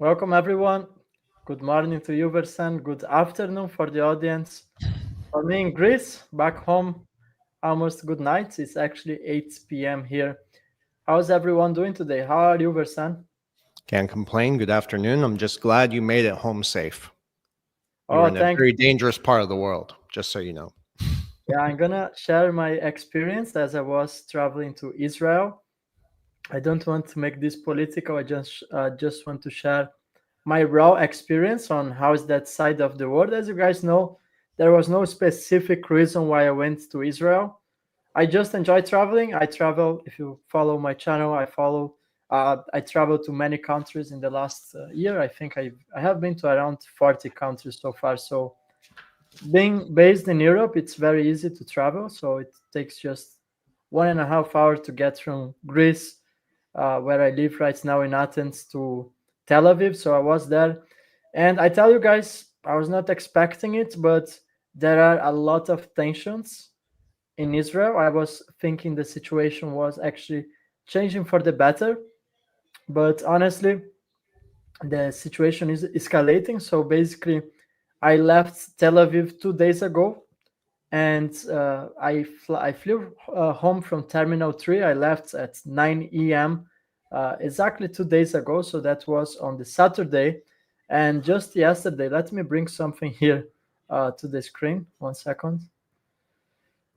Welcome, everyone. Good morning to you, Versan. Good afternoon for the audience. For me in Greece, back home, almost good night. It's actually 8 p.m. here. How's everyone doing today? How are you, Versan? Can't complain. Good afternoon. I'm just glad you made it home safe. You were Oh, in a thank very dangerous part of the world, just so you know. Yeah, I'm gonna share my experience as I was traveling to Israel. I don't want to make this political. I just want to share my raw experience on how is that side of the world. As you guys know, there was no specific reason why I went to Israel. I just enjoy traveling. I travel. If you follow my channel, I follow. I travel to many countries in the last year. I think I have been to around 40 countries so far. So being based in Europe, it's very easy to travel. So it takes just 1.5 hours to get from Greece, where I live right now in Athens, to Tel Aviv. So I was there, and I tell you guys, I was not expecting it, but there are a lot of tensions in Israel. I was thinking the situation was actually changing for the better, but honestly, the situation is escalating. So basically, I left Tel Aviv 2 days ago, and I flew home from Terminal 3. I left at 9 a.m. Exactly 2 days ago. So that was on the Saturday. And just yesterday, let me bring something here to the screen. 1 second.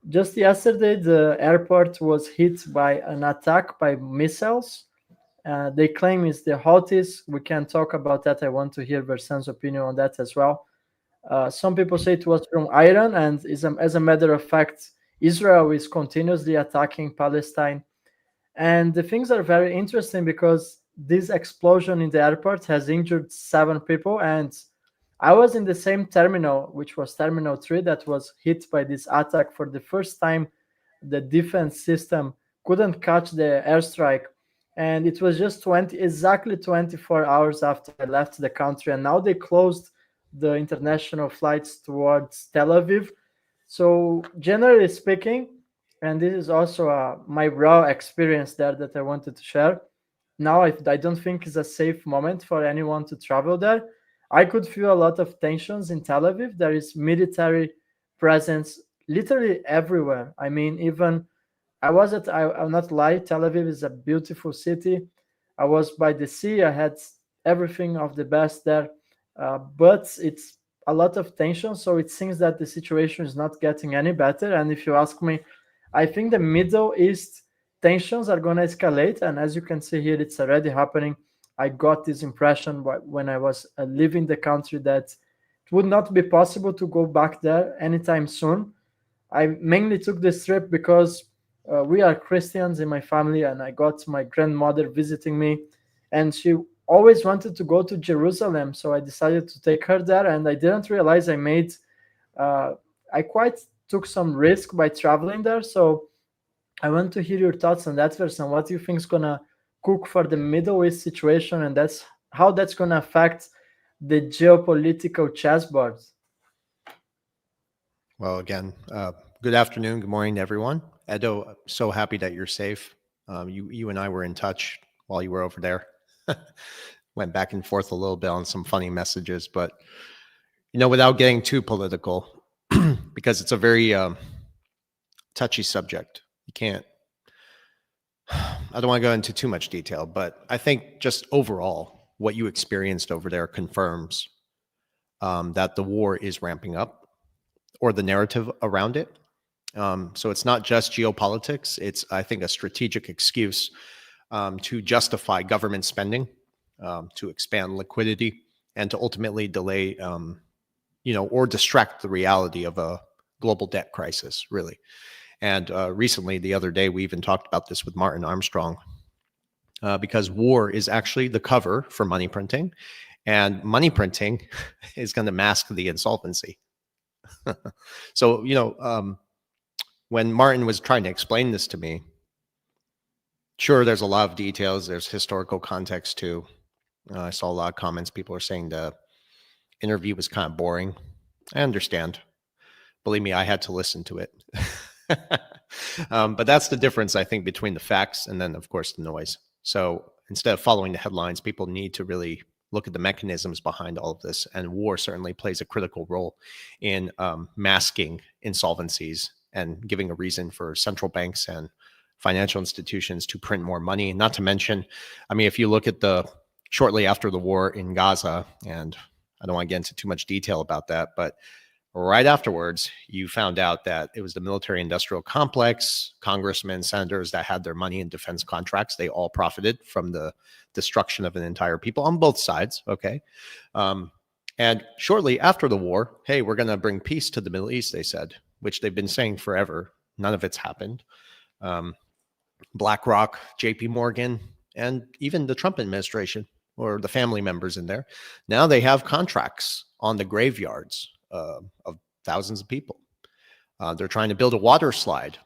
Just yesterday, the airport was hit by an attack by missiles. They claim it's the Houthis. We can talk about that. I want to hear Versan's opinion on that as well. Some people say it was from Iran, and as a matter of fact, Israel is continuously attacking Palestine. And the things are very interesting because this explosion in the airport has injured 7 people. And I was in the same terminal, which was Terminal 3, that was hit by this attack for the first time. The defense system couldn't catch the airstrike. And it was just exactly 24 hours after I left the country. And now they closed the international flights towards Tel Aviv. So, generally speaking, and this is also my raw experience there that I wanted to share. Now, I don't think it's a safe moment for anyone to travel there. I could feel a lot of tensions in Tel Aviv. There is military presence literally everywhere. I mean, even I'll not lie, Tel Aviv is a beautiful city. I was by the sea. I had everything of the best there, but it's a lot of tension. So it seems that the situation is not getting any better. And if you ask me, I think the Middle East tensions are going to escalate. And as you can see here, it's already happening. I got this impression when I was leaving the country that it would not be possible to go back there anytime soon. I mainly took this trip because we are Christians in my family, and I got my grandmother visiting me, and she always wanted to go to Jerusalem. So I decided to take her there, and I didn't realize uh, I quite took some risk by traveling there. So I want to hear your thoughts on that verse and what you think is gonna cook for the Middle East situation, and that's gonna affect the geopolitical chessboard. Well, again, good afternoon, good morning to everyone. Edo, so happy that you're safe. You and I were in touch while you were over there. Went back and forth a little bit on some funny messages, but without getting too political, because it's a very touchy subject. You can't. I don't want to go into too much detail, but I think just overall, what you experienced over there confirms that the war is ramping up, or the narrative around it. So it's not just geopolitics. It's, I think, a strategic excuse to justify government spending, to expand liquidity, and to ultimately delay, or distract the reality of a global debt crisis, really. And recently, the other day, we even talked about this with Martin Armstrong, because war is actually the cover for money printing, and money printing is going to mask the insolvency. So, when Martin was trying to explain this to me, sure, there's a lot of details. There's historical context too. I saw a lot of comments. People are saying the interview was kind of boring. I understand. Believe me, I had to listen to it. But that's the difference, I think, between the facts and then, of course, the noise. So instead of following the headlines, people need to really look at the mechanisms behind all of this. And war certainly plays a critical role in masking insolvencies and giving a reason for central banks and financial institutions to print more money. Not to mention, I mean, if you look at the shortly after the war in Gaza, and I don't want to get into too much detail about that, but right afterwards, you found out that it was the military industrial complex, congressmen, senators that had their money in defense contracts. They all profited from the destruction of an entire people on both sides. Okay. And shortly after the war, hey, we're going to bring peace to the Middle East, they said, which they've been saying forever. None of it's happened. BlackRock, JP Morgan, and even the Trump administration or the family members in there, now they have contracts on the graveyards of thousands of people. They're trying to build a water slide,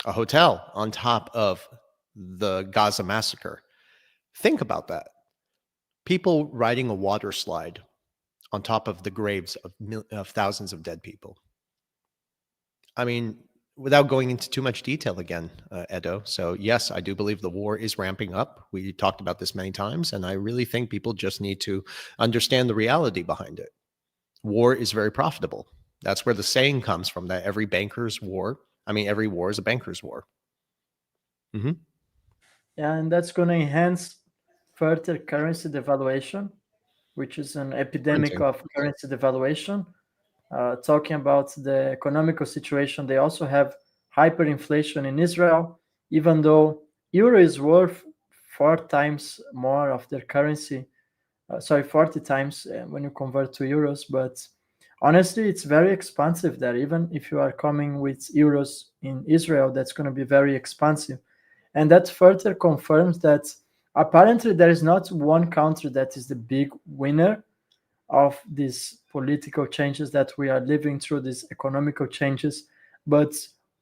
a hotel on top of the Gaza massacre. Think about that. People riding a water slide on top of the graves of thousands of dead people. I mean, without going into too much detail again, Edo. So yes, I do believe the war is ramping up. We talked about this many times, and I really think people just need to understand the reality behind it. War is very profitable. That's where the saying comes from, that every war is a banker's war. Mm-hmm. Yeah, and that's going to enhance further currency devaluation, which is an epidemic Printing. of currency devaluation. Talking about the economical situation, they also have hyperinflation in Israel, even though euro is worth 4 times more of their currency. 40 times when you convert to euros. But honestly, it's very expensive there. Even if you are coming with euros in Israel, that's going to be very expensive. And that further confirms that apparently there is not one country that is the big winner of these political changes that we are living through, these economical changes, but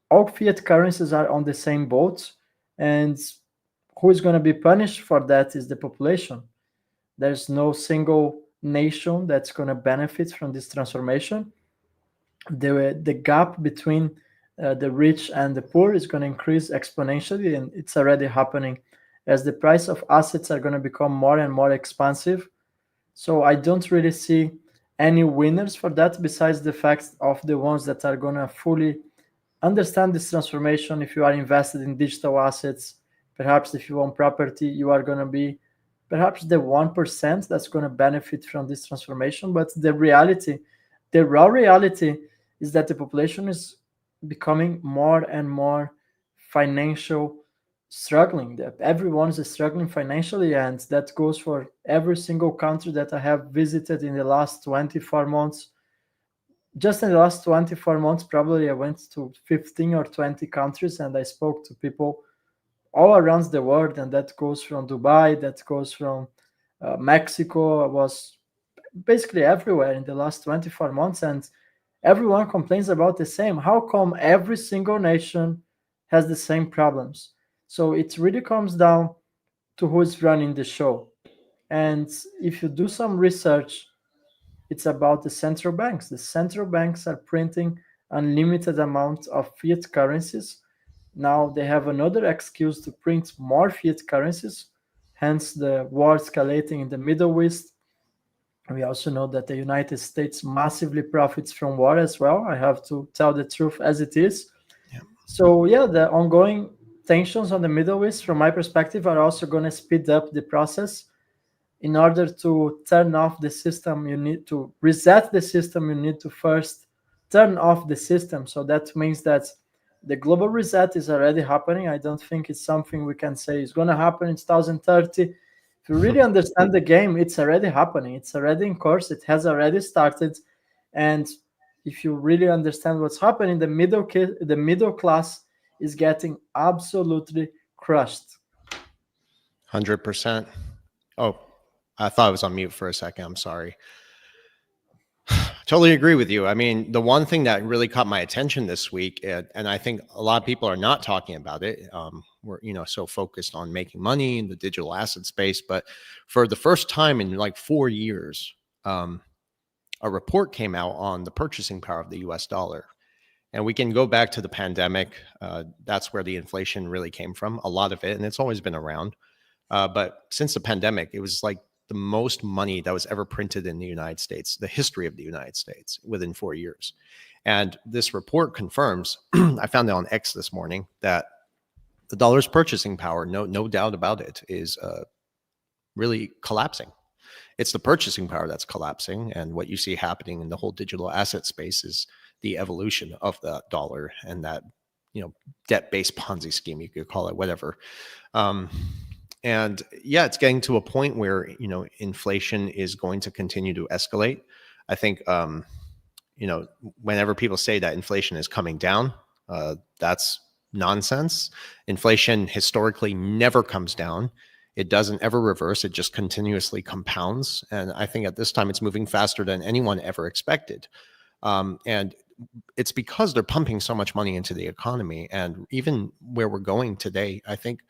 all fiat currencies are on the same boat. And who is going to be punished for that is the population. There's no single nation that's going to benefit from this transformation. The gap between the rich and the poor is going to increase exponentially, and it's already happening as the price of assets are going to become more and more expensive. So I don't really see any winners for that besides the fact of the ones that are going to fully understand this transformation. If you are invested in digital assets, perhaps if you own property, you are going to be perhaps the 1% that's going to benefit from this transformation. But the reality, the raw reality, is that the population is becoming more and more financial struggling. That everyone is struggling financially, and that goes for every single country that I have visited in the last 24 months. Just in the last 24 months, probably I went to 15 or 20 countries, and I spoke to people all around the world, and that goes from Dubai, that goes from Mexico. I was basically everywhere in the last 24 months, and everyone complains about the same. How come every single nation has the same problems? So it really comes down to who's running the show. And if you do some research, it's about the central banks. The central banks are printing unlimited amount of fiat currencies. Now they have another excuse to print more fiat currencies, hence the war escalating in the Middle East. We also know that the United States massively profits from war as well. I have to tell the truth as it is. Yeah. So yeah, the ongoing tensions on the Middle East, from my perspective, are also going to speed up the process. In order to turn off the system, you need to reset the system. You need to first turn off the system. So that means that the global reset is already happening. I don't think it's something we can say is going to happen in 2030. If you really understand the game, it's already happening. It's already in course. It has already started. And if you really understand what's happening, the middle class is getting absolutely crushed. 100%. Oh, I thought I was on mute for a second. I'm sorry. Totally agree with you. I mean, the one thing that really caught my attention this week, and I think a lot of people are not talking about it. We're so focused on making money in the digital asset space, but for the first time in like 4 years, a report came out on the purchasing power of the U.S. dollar. And we can go back to the pandemic. That's where the inflation really came from, a lot of it, and it's always been around. But since the pandemic, it was like the most money that was ever printed in the United States, the history of the United States, within 4 years. And this report confirms, I found it on X this morning, that the dollar's purchasing power, no doubt about it, is really collapsing. It's the purchasing power that's collapsing. And what you see happening in the whole digital asset space is the evolution of the dollar and that, debt-based Ponzi scheme, you could call it, whatever. And yeah, it's getting to a point where, inflation is going to continue to escalate. I think, whenever people say that inflation is coming down, that's nonsense. Inflation historically never comes down. It doesn't ever reverse. It just continuously compounds. And I think at this time it's moving faster than anyone ever expected. And it's because they're pumping so much money into the economy. And even where we're going today, I think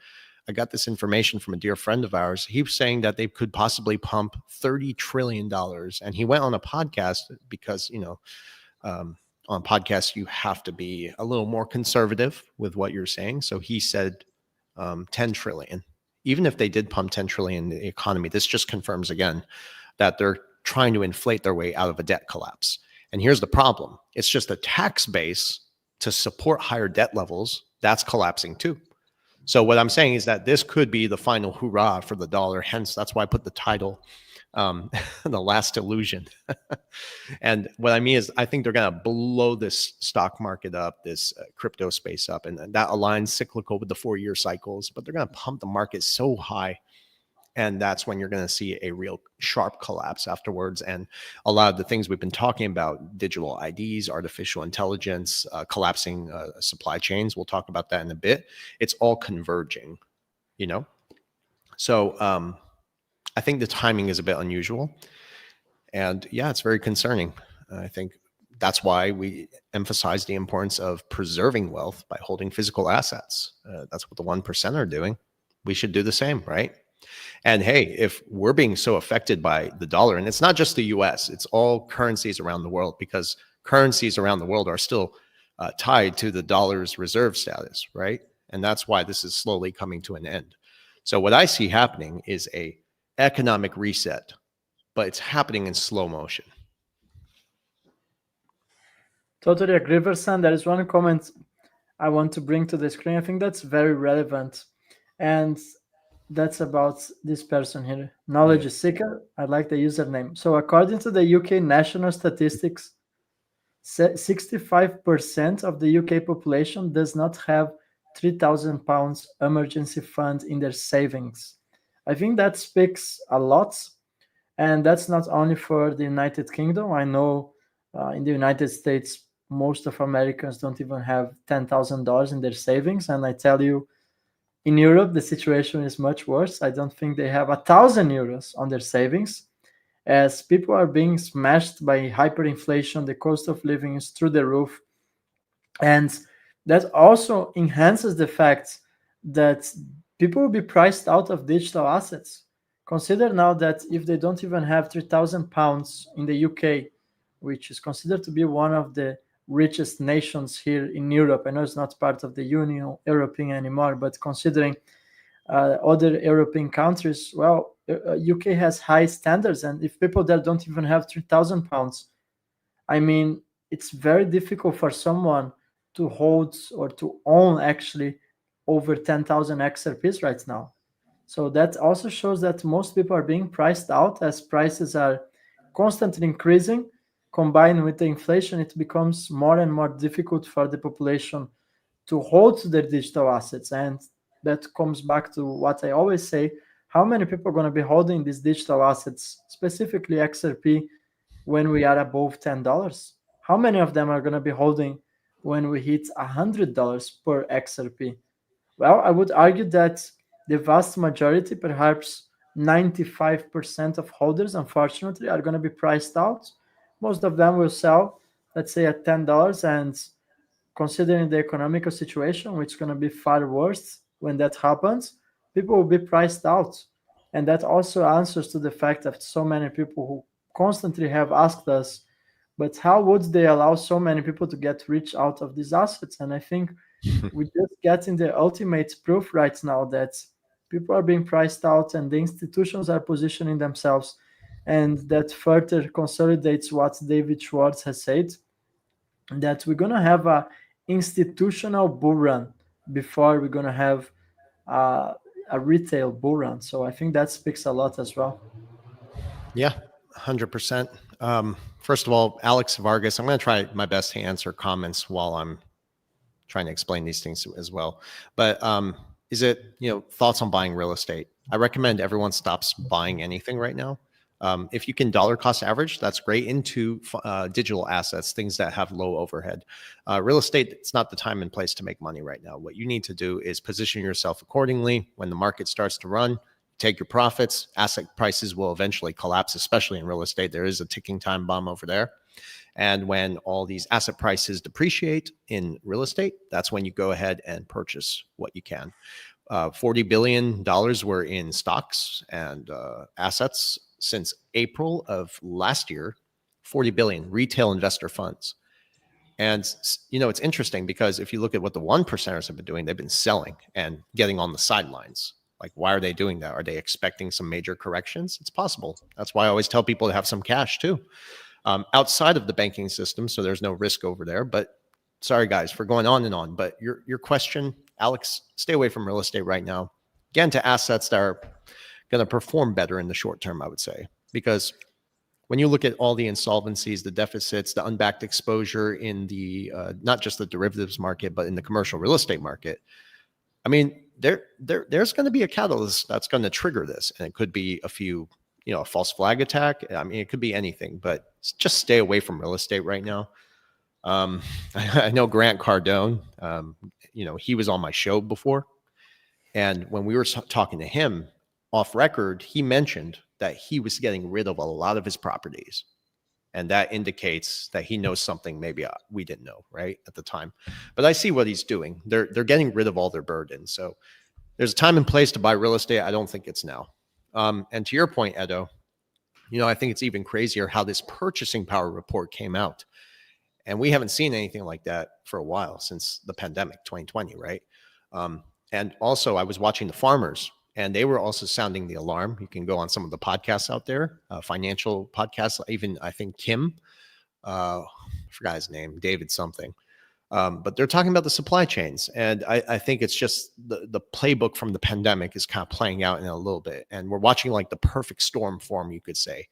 I got this information from a dear friend of ours. He was saying that they could possibly pump $30 trillion. And he went on a podcast because, on podcasts, you have to be a little more conservative with what you're saying. So he said 10 trillion. Even if they did pump 10 trillion in the economy, this just confirms again that they're trying to inflate their way out of a debt collapse. And here's the problem. It's just a tax base to support higher debt levels. That's collapsing too. So what I'm saying is that this could be the final hurrah for the dollar. Hence, that's why I put the title, The Last Illusion. And what I mean is I think they're going to blow this stock market up, this crypto space up, and that aligns cyclical with the 4-year cycles, but they're going to pump the market so high. And that's when you're going to see a real sharp collapse afterwards. And a lot of the things we've been talking about, digital IDs, artificial intelligence, collapsing supply chains, we'll talk about that in a bit. It's all converging, So I think the timing is a bit unusual. And yeah, it's very concerning. I think that's why we emphasize the importance of preserving wealth by holding physical assets. That's what the 1% are doing. We should do the same, right? And hey, if we're being so affected by the dollar, and it's not just the US, it's all currencies around the world, because currencies around the world are still tied to the dollar's reserve status, right? And that's why this is slowly coming to an end. So what I see happening is a economic reset, but it's happening in slow motion. Totally agree, Versan. There is one comment I want to bring to the screen. I think that's very relevant. And that's about this person here. Knowledge seeker. I like the username. So according to the UK national statistics, 65% of the UK population does not have £3,000 emergency fund in their savings. I think that speaks a lot. And that's not only for the United Kingdom. I know in the United States, most of Americans don't even have $10,000 in their savings. And I tell you, in Europe, the situation is much worse. I don't think they have €1,000 on their savings. As people are being smashed by hyperinflation, the cost of living is through the roof. And that also enhances the fact that people will be priced out of digital assets. Consider now that if they don't even have £3,000 in the UK, which is considered to be one of the richest nations here in Europe. I know it's not part of the Union European anymore, but considering other European countries, well, UK has high standards, and if people there don't even have £3,000, I mean, it's very difficult for someone to hold or to own actually over 10,000 XRPs right now. So that also shows that most people are being priced out as prices are constantly increasing. Combined with the inflation, it becomes more and more difficult for the population to hold their digital assets. And that comes back to what I always say, how many people are going to be holding these digital assets, specifically XRP, when we are above $10? How many of them are going to be holding when we hit $100 per XRP? Well, I would argue that the vast majority, perhaps 95% of holders, unfortunately, are going to be priced out. Most of them will sell, let's say, at $10, and considering the economical situation, which is going to be far worse when that happens, people will be priced out. And that also answers to the fact that so many people who constantly have asked us, but how would they allow so many people to get rich out of these assets? And I think we're just getting the ultimate proof right now that People are being priced out, and the institutions are positioning themselves, and that further consolidates what David Schwartz has said, that we're going to have a institutional bull run before we're going to have a retail bull run. So I think that speaks a lot as well. Yeah, 100%. First of all, Alex Vargas, I'm going to try my best to answer comments while I'm trying to explain these things as well. But is it, thoughts on buying real estate? I recommend everyone stops buying anything right now. If you can dollar cost average, that's great, into digital assets, things that have low overhead. Real estate, it's not the time and place to make money right now. What you need to do is position yourself accordingly. When the market starts to run, take your profits. Asset prices will eventually collapse, especially in real estate. There is a ticking time bomb over there. And when all these asset prices depreciate in real estate, that's when you go ahead and purchase what you can. $40 billion were in stocks and assets since April of last year. 40 billion retail investor funds. And, it's interesting because if you look at what the 1%ers have been doing, they've been selling and getting on the sidelines. Like, why are they doing that? Are they expecting some major corrections? It's possible. That's why I always tell people to have some cash too, outside of the banking system, so there's no risk over there. But sorry, guys, for going on and on. But your question, Alex, stay away from real estate right now. Get into assets that are going to perform better in the short term, I would say, because when you look at all the insolvencies, the deficits, the unbacked exposure in the not just the derivatives market, but in the commercial real estate market, I mean, there's going to be a catalyst that's going to trigger this, and it could be a false flag attack. I mean, it could be anything, but just stay away from real estate right now. I know Grant Cardone. He was on my show before, and when we were talking to him off record, he mentioned that he was getting rid of a lot of his properties. And that indicates that he knows something maybe we didn't know, right, at the time. But I see what he's doing. They're getting rid of all their burdens. So there's a time and place to buy real estate. I don't think it's now. And to your point, Edo, I think it's even crazier how this purchasing power report came out. And we haven't seen anything like that for a while, since the pandemic, 2020, right? And also, I was watching the farmers, and they were also sounding the alarm. You can go on some of the podcasts out there, financial podcasts, even I think Kim, I forgot his name, David something. But they're talking about the supply chains. And I think it's just the playbook from the pandemic is kind of playing out in a little bit. And we're watching like the perfect storm form, you could say.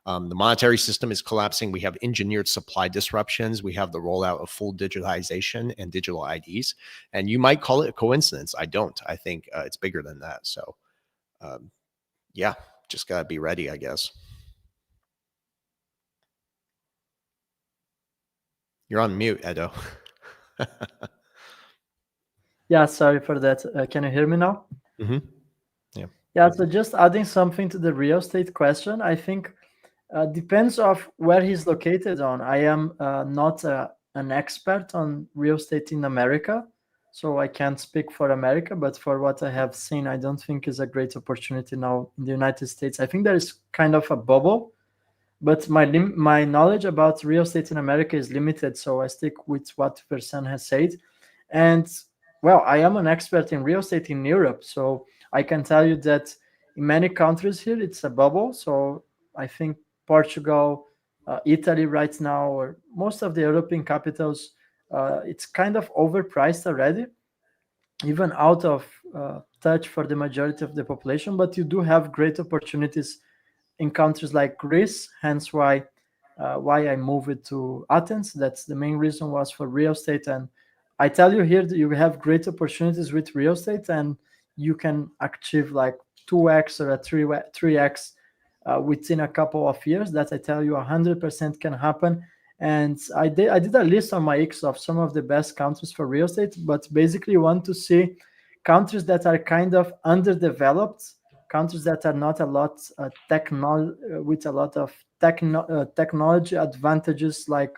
The monetary system is collapsing. We have engineered supply disruptions. We have the rollout of full digitization and digital IDs. And you might call it a coincidence. I don't. I think it's bigger than that. So, yeah, just got to be ready, I guess. You're on mute, Edo. Yeah, sorry for that. Can you hear me now? Mm-hmm. Yeah, so just adding something to the real estate question, I think depends of where he's located on. I am not an expert on real estate in America, so I can't speak for America, but for what I have seen, I don't think is a great opportunity now in the United States. I think there is kind of a bubble, but my knowledge about real estate in America is limited, so I stick with what Versan has said. And well, I am an expert in real estate in Europe, so I can tell you that in many countries here, it's a bubble. So I think Portugal, Italy right now, or most of the European capitals, it's kind of overpriced already, even out of touch for the majority of the population. But you do have great opportunities in countries like Greece, hence why I moved to Athens. That's the main reason was for real estate. And I tell you here that you have great opportunities with real estate, and you can achieve like 2x or a 3x within a couple of years. That I tell you 100% can happen. And I did a list on my X of some of the best countries for real estate, but basically you want to see countries that are kind of underdeveloped, countries that are not a lot with a lot of technology advantages. Like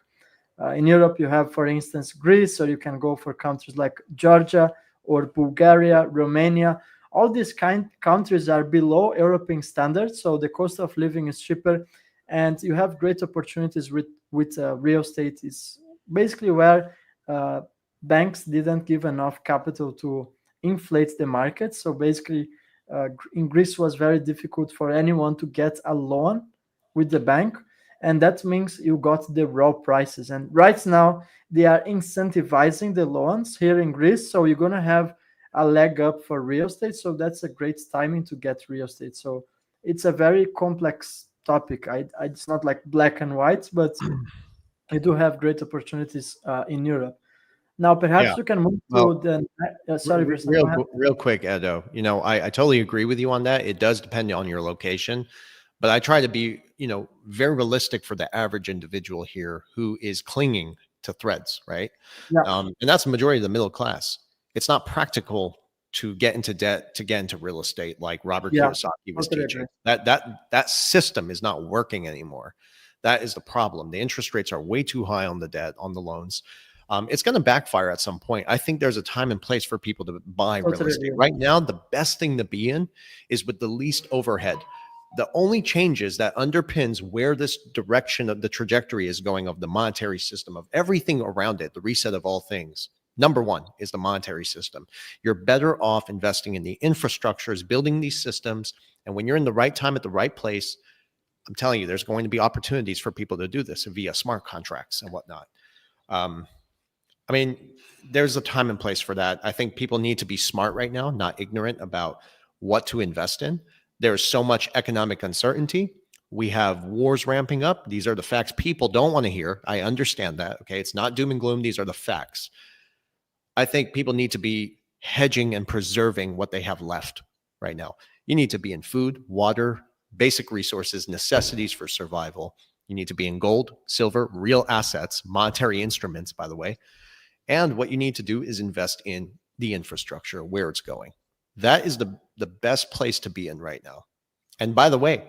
in Europe, you have, for instance, Greece, or you can go for countries like Georgia or Bulgaria, Romania. All these countries are below European standards, so the cost of living is cheaper, and you have great opportunities with real estate. Is basically where banks didn't give enough capital to inflate the market. So basically, in Greece was very difficult for anyone to get a loan with the bank, and that means you got the raw prices. And right now they are incentivizing the loans here in Greece, so you're gonna have a leg up for real estate. So that's a great timing to get real estate. So it's a very complex topic. It's not like black and white, but you do have great opportunities in Europe. Now, Yeah. perhaps we can move Well, to the. Sorry, Versan, go ahead. real quick, Edo. I totally agree with you on that. It does depend on your location, but I try to be, very realistic for the average individual here who is clinging to threads, right? Yeah, And that's the majority of the middle class. It's not practical to get into debt to get into real estate, like Robert yeah, Kiyosaki was totally teaching. agree. That system is not working anymore. That is the problem. The interest rates are way too high on the debt, on the loans. It's going to backfire at some point. I think there's a time and place for people to buy real Totally estate. agree. Right now, the best thing to be in is with the least overhead. The only changes that underpins where this direction of the trajectory is going of the monetary system, of everything around it, the reset of all things. Number one is the monetary system. You're better off investing in the infrastructures, building these systems. And when you're in the right time at the right place, I'm telling you, there's going to be opportunities for people to do this via smart contracts and whatnot. I mean, there's a time and place for that. I think people need to be smart right now, not ignorant about what to invest in. There's so much economic uncertainty. We have wars ramping up. These are the facts people don't want to hear. I understand that. Okay. It's not doom and gloom. These are the facts. I think people need to be hedging and preserving what they have left right now. You need to be in food, water, basic resources, necessities for survival. You need to be in gold, silver, real assets, monetary instruments, by the way. And what you need to do is invest in the infrastructure, where it's going. That is the best place to be in right now. And by the way,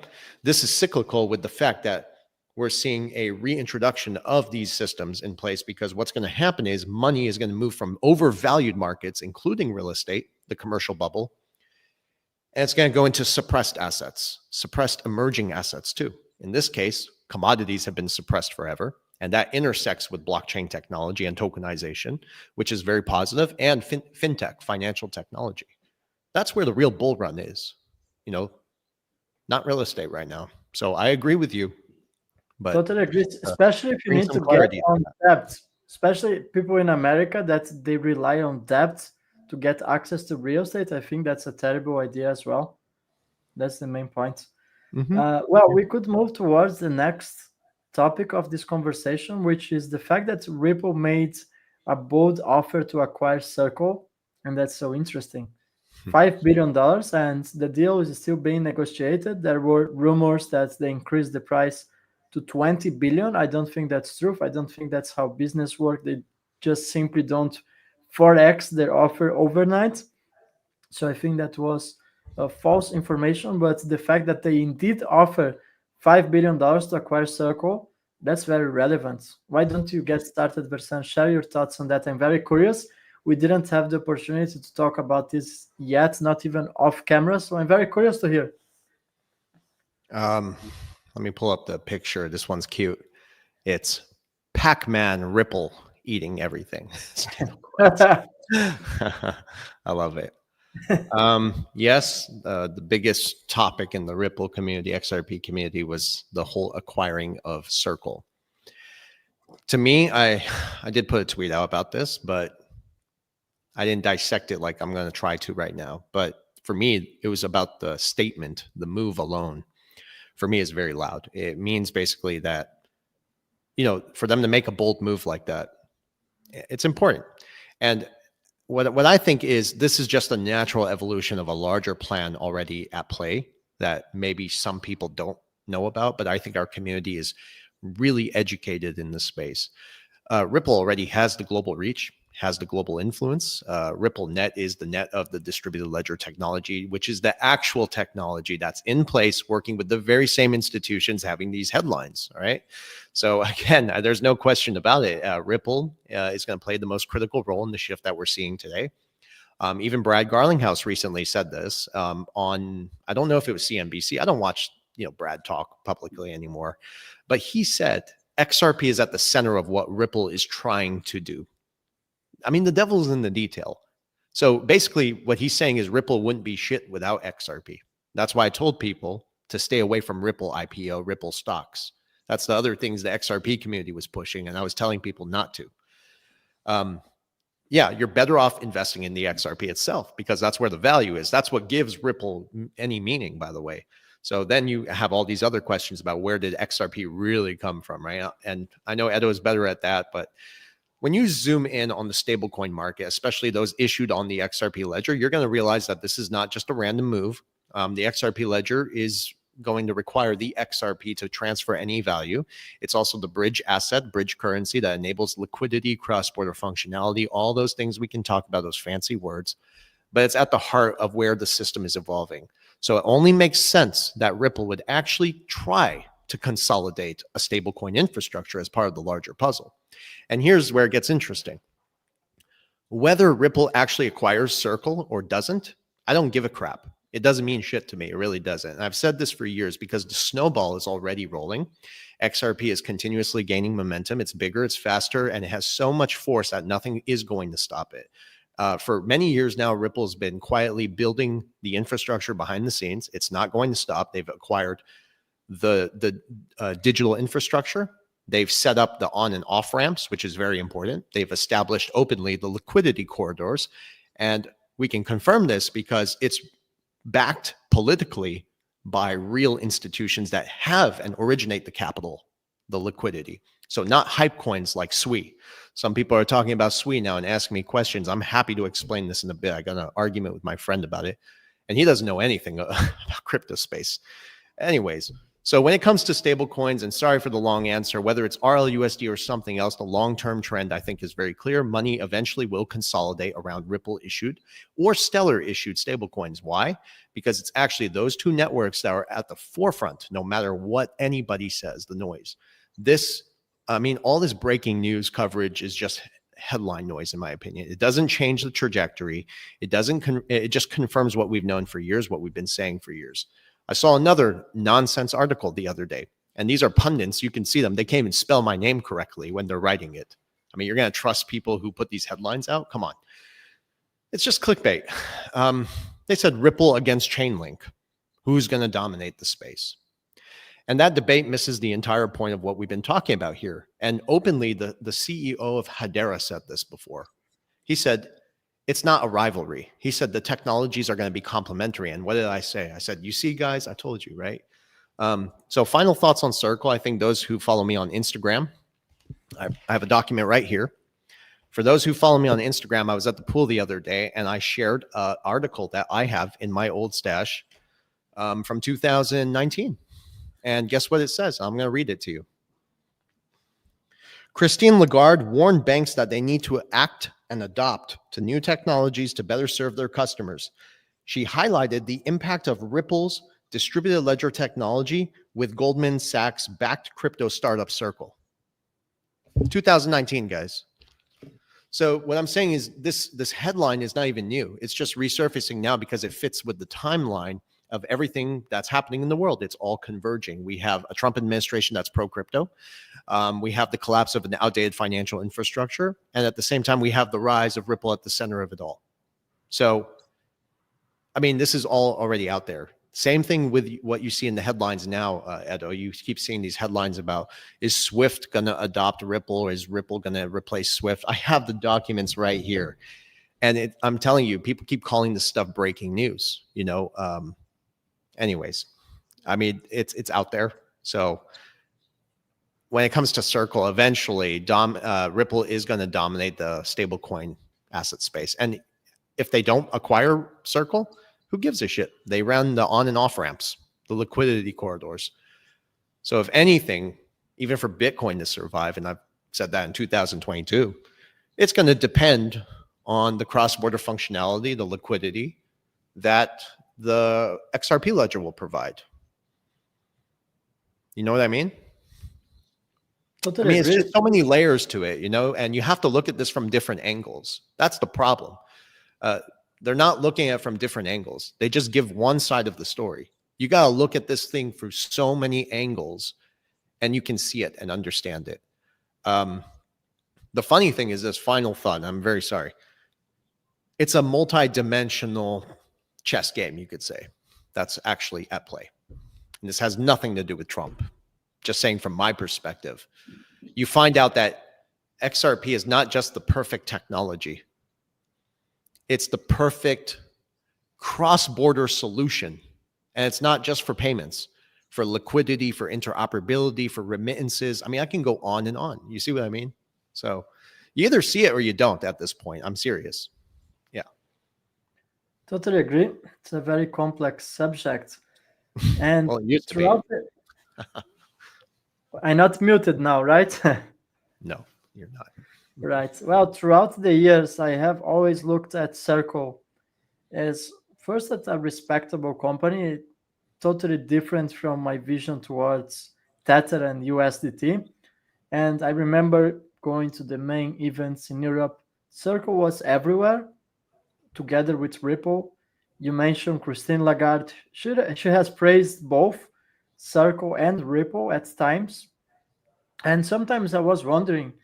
this is cyclical with the fact that we're seeing a reintroduction of these systems in place, because what's going to happen is money is going to move from overvalued markets, including real estate, the commercial bubble, and it's going to go into suppressed assets, suppressed emerging assets too. In this case, commodities have been suppressed forever. And that intersects with blockchain technology and tokenization, which is very positive, and fintech, financial technology. That's where the real bull run is, not real estate right now. So I agree with you, but Totally agree. Especially if you bring need some to get clarity on debt, especially people in America that they rely on debt to get access to real estate. I think that's a terrible idea as well. That's the main point. Well, we could move towards the next topic of this conversation, which is the fact that Ripple made a bold offer to acquire Circle, and that's so interesting. $5 billion, and the deal is still being negotiated. There were rumors that they increased the price to 20 billion. I don't think that's true. I don't think that's how business works. They just simply don't 4x their offer overnight. So I think that was false information. But the fact that they indeed offer $5 billion to acquire Circle, that's very relevant. Why don't you get started, Versan? Share your thoughts on that. I'm very curious. We didn't have the opportunity to talk about this yet, not even off camera. So I'm very curious to hear. Let me pull up the picture. This one's cute. It's Pac-Man Ripple eating everything. I love it. Yes, the biggest topic in the Ripple community, XRP community, was the whole acquiring of Circle. To me, I did put a tweet out about this, but I didn't dissect it like I'm going to try to right now. But for me, it was about the statement, the move alone. For me, is very loud. It means basically that, for them to make a bold move like that, it's important. And what I think is this is just a natural evolution of a larger plan already at play that maybe some people don't know about, but I think our community is really educated in this space. Ripple already has the global reach, has the global influence. Ripple Net is the net of the distributed ledger technology, which is the actual technology that's in place, working with the very same institutions having these headlines. All right. So again, there's no question about it. Ripple is going to play the most critical role in the shift that we're seeing today. Even Brad Garlinghouse recently said this on, I don't know if it was CNBC. I don't watch, Brad talk publicly anymore, but he said XRP is at the center of what Ripple is trying to do. I mean, the devil's in the detail. So basically what he's saying is Ripple wouldn't be shit without XRP. That's why I told people to stay away from Ripple IPO, Ripple stocks. That's the other things the XRP community was pushing, and I was telling people not to. Yeah, you're better off investing in the XRP itself because that's where the value is. That's what gives Ripple any meaning, by the way. So then you have all these other questions about where did XRP really come from, right? And I know Edo is better at that, but when you zoom in on the stablecoin market, especially those issued on the XRP ledger, you're going to realize that this is not just a random move. The XRP ledger is going to require the XRP to transfer any value. It's also the bridge asset, bridge currency that enables liquidity, cross-border functionality, all those things we can talk about, those fancy words. But it's at the heart of where the system is evolving. So it only makes sense that Ripple would actually try to consolidate a stablecoin infrastructure as part of the larger puzzle. And here's where it gets interesting. Whether Ripple actually acquires Circle or doesn't, I don't give a crap. It doesn't mean shit to me. It really doesn't. And I've said this for years because the snowball is already rolling. XRP is continuously gaining momentum. It's bigger, it's faster, and it has so much force that nothing is going to stop it. For many years now, Ripple has been quietly building the infrastructure behind the scenes. It's not going to stop. They've acquired the digital infrastructure. They've set up the on and off ramps, which is very important. They've established openly the liquidity corridors. And we can confirm this because it's backed politically by real institutions that have and originate the capital, the liquidity. So not hype coins like SWI. Some people are talking about SWI now and asking me questions. I'm happy to explain this in a bit. I got an argument with my friend about it, and he doesn't know anything about crypto space. Anyways, so when it comes to stable coins, and sorry for the long answer, whether it's RLUSD or something else, the long-term trend I think is very clear. Money eventually will consolidate around Ripple issued or Stellar issued stable coins. Why? Because it's actually those two networks that are at the forefront, no matter what anybody says, the noise. All this breaking news coverage is just headline noise, in my opinion. It doesn't change the trajectory. It just confirms what we've known for years, what we've been saying for years. I saw another nonsense article the other day, and these are pundits. You can see them. They can't even spell my name correctly when they're writing it. I mean, you're going to trust people who put these headlines out? Come on. It's just clickbait. They said Ripple against Chainlink. Who's going to dominate the space? And that debate misses the entire point of what we've been talking about here. And openly, the CEO of Hedera said this before. He said, it's not a rivalry. He said the technologies are going to be complementary. And what did I say? I said, you see, guys, I told you, right? So final thoughts on Circle. I think those who follow me on Instagram, I have a document right here. For those who follow me on Instagram, I was at the pool the other day, and I shared an article that I have in my old stash from 2019. And guess what it says? I'm going to read it to you. Christine Lagarde warned banks that they need to act and adopt to new technologies to better serve their customers. She highlighted the impact of Ripple's distributed ledger technology with Goldman Sachs-backed crypto startup Circle. 2019, guys. So what I'm saying is this headline is not even new. It's just resurfacing now because it fits with the timeline of everything that's happening in the world. It's all converging. We have a Trump administration that's pro-crypto. We have the collapse of an outdated financial infrastructure. And at the same time, we have the rise of Ripple at the center of it all. So, I mean, this is all already out there. Same thing with what you see in the headlines now, Edo. You keep seeing these headlines about, is Swift going to adopt Ripple, or is Ripple going to replace Swift? I have the documents right here. And I'm telling you, people keep calling this stuff breaking news, anyways, I mean, it's out there. So when it comes to Circle, eventually Ripple is going to dominate the stablecoin asset space. And if they don't acquire Circle, who gives a shit? They run the on and off ramps, the liquidity corridors. So if anything, even for Bitcoin to survive, and I've said that in 2022, it's going to depend on the cross-border functionality, the liquidity that the XRP ledger will provide. You know what I mean? Totally it's just so many layers to it, and you have to look at this from different angles. That's the problem. They're not looking at it from different angles. They just give one side of the story. You got to look at this thing through so many angles, and you can see it and understand it. The funny thing is this final thought, I'm very sorry. it's a multi-dimensional chess game, you could say, that's actually at play. And this has nothing to do with Trump. Just saying from my perspective, you find out that XRP is not just the perfect technology. It's the perfect cross-border solution. And it's not just for payments, for liquidity, for interoperability, for remittances. I mean, I can go on and on. You see what I mean? So you either see it or you don't at this point. I'm serious. Yeah. Totally agree. It's a very complex subject. And Well, it used to be. throughout it, I'm not muted now, right? No, you're not. Right. Well, throughout the years, I have always looked at Circle as first at a respectable company, totally different from my vision towards Tether and USDT. And I remember going to the main events in Europe. Circle was everywhere, together with Ripple. You mentioned Christine Lagarde. She has praised both Circle and Ripple at times. And sometimes I was wondering,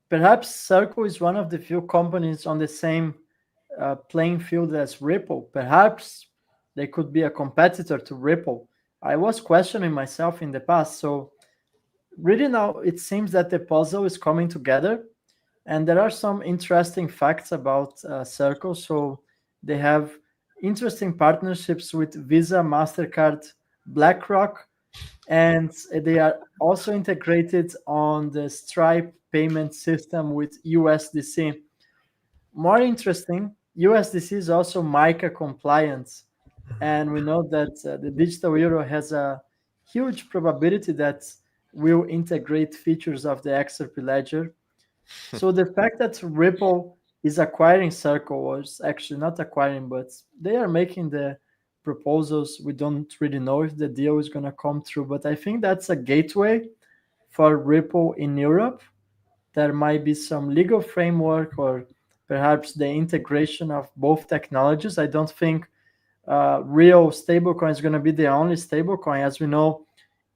perhaps Circle is one of the few companies on the same playing field as Ripple. Perhaps they could be a competitor to Ripple. I was questioning myself in the past. So, really, now it seems that the puzzle is coming together. And there are some interesting facts about Circle. So, they have interesting partnerships with Visa, MasterCard, BlackRock, and they are also integrated on the Stripe payment system with USDC. More interesting, USDC is also MiCA compliant, and we know that the digital euro has a huge probability that will integrate features of the XRP ledger. So the fact that Ripple is acquiring Circle, or is actually not acquiring, but they are making the proposals. We don't really know if the deal is going to come through, but I think that's a gateway for Ripple in Europe. There might be some legal framework or perhaps the integration of both technologies. I don't think real stablecoin is going to be the only stablecoin. As we know,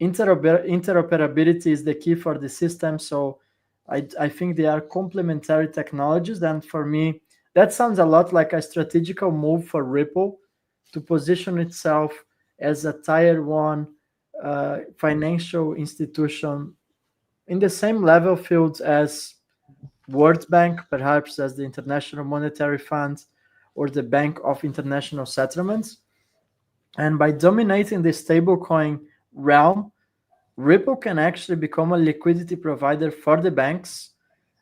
interoperability is the key for the system. So I think they are complementary technologies. And for me, that sounds a lot like a strategical move for Ripple to position itself as a tier one financial institution in the same level field as World Bank, perhaps as the International Monetary Fund or the Bank of International Settlements. And by dominating the stablecoin realm, Ripple can actually become a liquidity provider for the banks,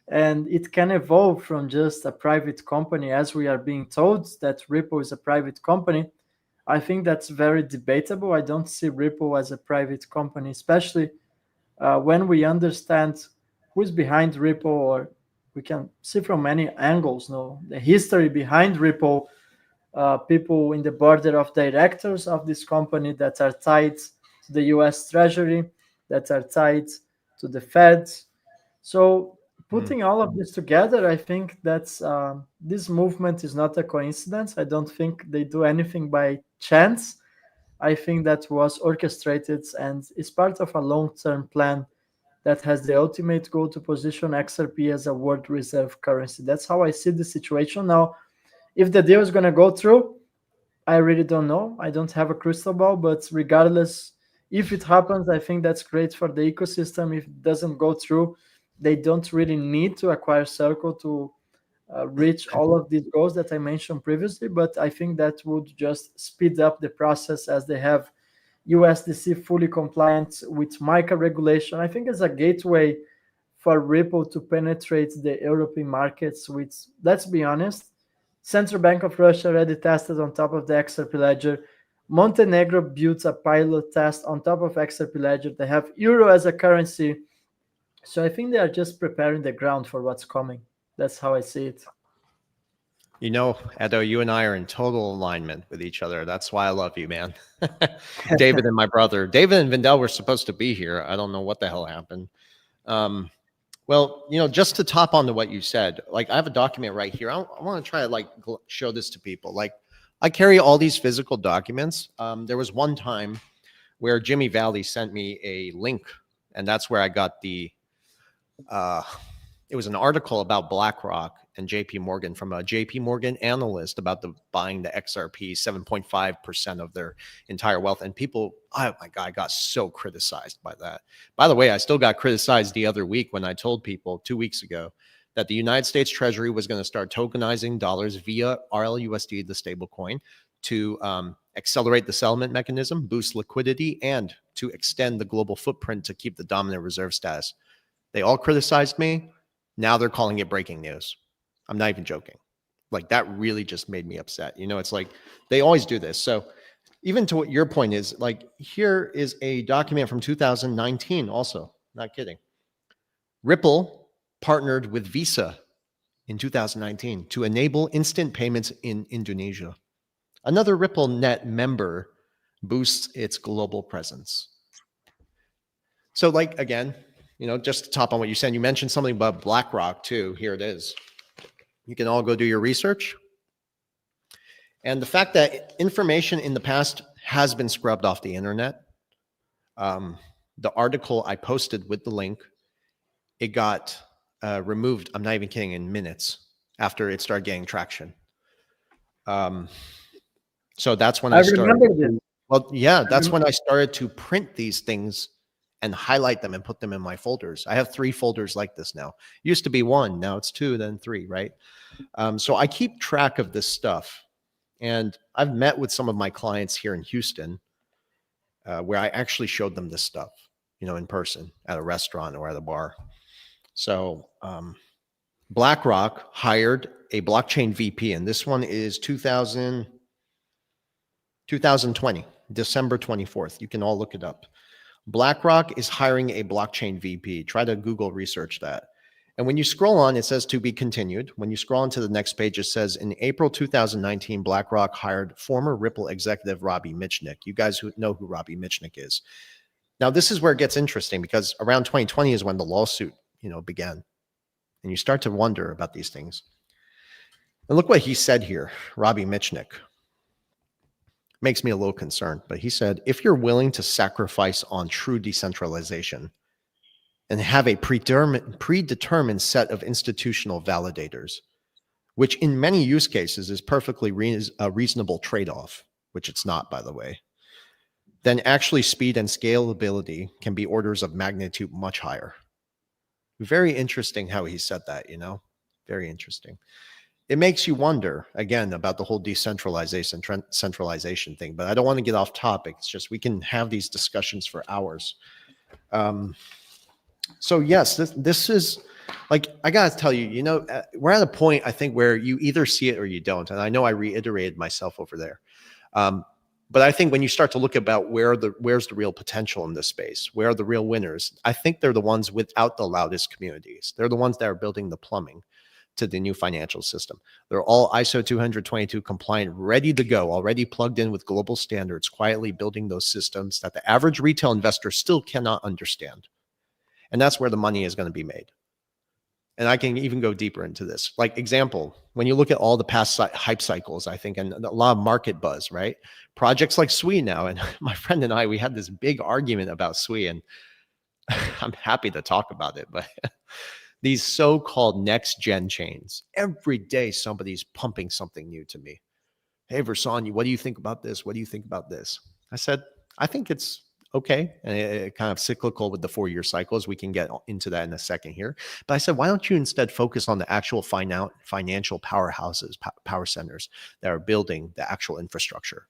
and it can evolve from just a private company, as we are being told that Ripple is a private company. I think that's very debatable. I don't see Ripple as a private company, especially when we understand who's behind Ripple, or we can see from many angles, no, the history behind Ripple, people in the board of directors of this company that are tied to the US Treasury, that are tied to the Fed. So putting all of this together, I think that's this movement is not a coincidence. I don't think they do anything by chance. I think that was orchestrated and is part of a long-term plan that has the ultimate goal to position XRP as a world reserve currency. That's how I see the situation now. If the deal is going to go through, I really don't know. I don't have a crystal ball, but regardless, if it happens, I think that's great for the ecosystem. If it doesn't go through, they don't really need to acquire Circle to reach all of these goals that I mentioned previously, but I think that would just speed up the process as they have USDC fully compliant with MiCA regulation. I think it's a gateway for Ripple to penetrate the European markets, which, let's be honest, Central Bank of Russia already tested on top of the XRP ledger. Montenegro built a pilot test on top of XRP ledger. They have euro as a currency. So I think they are just preparing the ground for what's coming. That's how I see it. You know, Edo, you and I are in total alignment with each other. That's why I love you, man. David and my brother. David and Vindel were supposed to be here. I don't know what the hell happened. Well, you know, just to top on to what you said, like I have a document right here. I want to try to like show this to people. Like I carry all these physical documents. There was one time where Jimmy Valley sent me a link, and that's where I got the it was an article about BlackRock and JP Morgan from a JP Morgan analyst about buying the XRP, 7.5% of their entire wealth. And people, oh my God, I got so criticized by that. By the way, I still got criticized the other week when I told people 2 weeks ago that the United States Treasury was going to start tokenizing dollars via RLUSD, the stable coin, to accelerate the settlement mechanism, boost liquidity, and to extend the global footprint to keep the dominant reserve status. They all criticized me. Now they're calling it breaking news. I'm not even joking. Like, that really just made me upset. You know, it's like they always do this. So even to what your point is, like, here is a document from 2019 also, not kidding. Ripple partnered with Visa in 2019 to enable instant payments in Indonesia. Another RippleNet member boosts its global presence. So, like, again, you know, just to top on what you said, you mentioned something about BlackRock too. Here it is. You can all go do your research. And the fact that information in the past has been scrubbed off the internet. The article I posted with the link, it got removed, I'm not even kidding, in minutes after it started getting traction. So that's when I started. Well, yeah, that's when I started to print these things and highlight them and put them in my folders. I have 3 folders like this now. Used to be 1, now it's 2, then 3, right? So I keep track of this stuff. And I've met with some of my clients here in Houston where I actually showed them this stuff, you know, in person at a restaurant or at a bar. So BlackRock hired a blockchain VP, and this one is 2020, December 24th. You can all look it up. BlackRock is hiring a blockchain VP. Try to Google research that. And when you scroll on, it says to be continued. When you scroll on to the next page, it says in April 2019, BlackRock hired former Ripple executive Robbie Mitchnick. You guys who know who Robbie Mitchnick is. Now, this is where it gets interesting because around 2020 is when the lawsuit, you know, began. And you start to wonder about these things. And look what he said here, Robbie Mitchnick. Makes me a little concerned, but he said, if you're willing to sacrifice on true decentralization and have a predetermined set of institutional validators, which in many use cases is perfectly a reasonable trade-off, which it's not, by the way, then actually speed and scalability can be orders of magnitude much higher. Very interesting how he said that, you know, very interesting. It makes you wonder, again, about the whole decentralization, centralization thing, but I don't want to get off topic. It's just we can have these discussions for hours. So yes, this is, like, I got to tell you, you know, we're at a point, I think, where you either see it or you don't. And I know I reiterated myself over there. But I think when you start to look about where's the real potential in this space, where are the real winners, I think they're the ones without the loudest communities. They're the ones that are building the plumbing to the new financial system. They're all ISO 222 compliant, ready to go, already plugged in with global standards, quietly building those systems that the average retail investor still cannot understand. And that's where the money is going to be made. And I can even go deeper into this. Like, example, when you look at all the past hype cycles, I think, and a lot of market buzz, right? Projects like Swan now, and my friend and I, we had this big argument about Swan, and I'm happy to talk about it, but these so-called next-gen chains, every day somebody's pumping something new to me. Hey, Versan, what do you think about this? What do you think about this? I said, I think it's okay. And it kind of cyclical with the 4-year cycles. We can get into that in a second here. But I said, why don't you instead focus on the actual financial powerhouses, power centers that are building the actual infrastructure,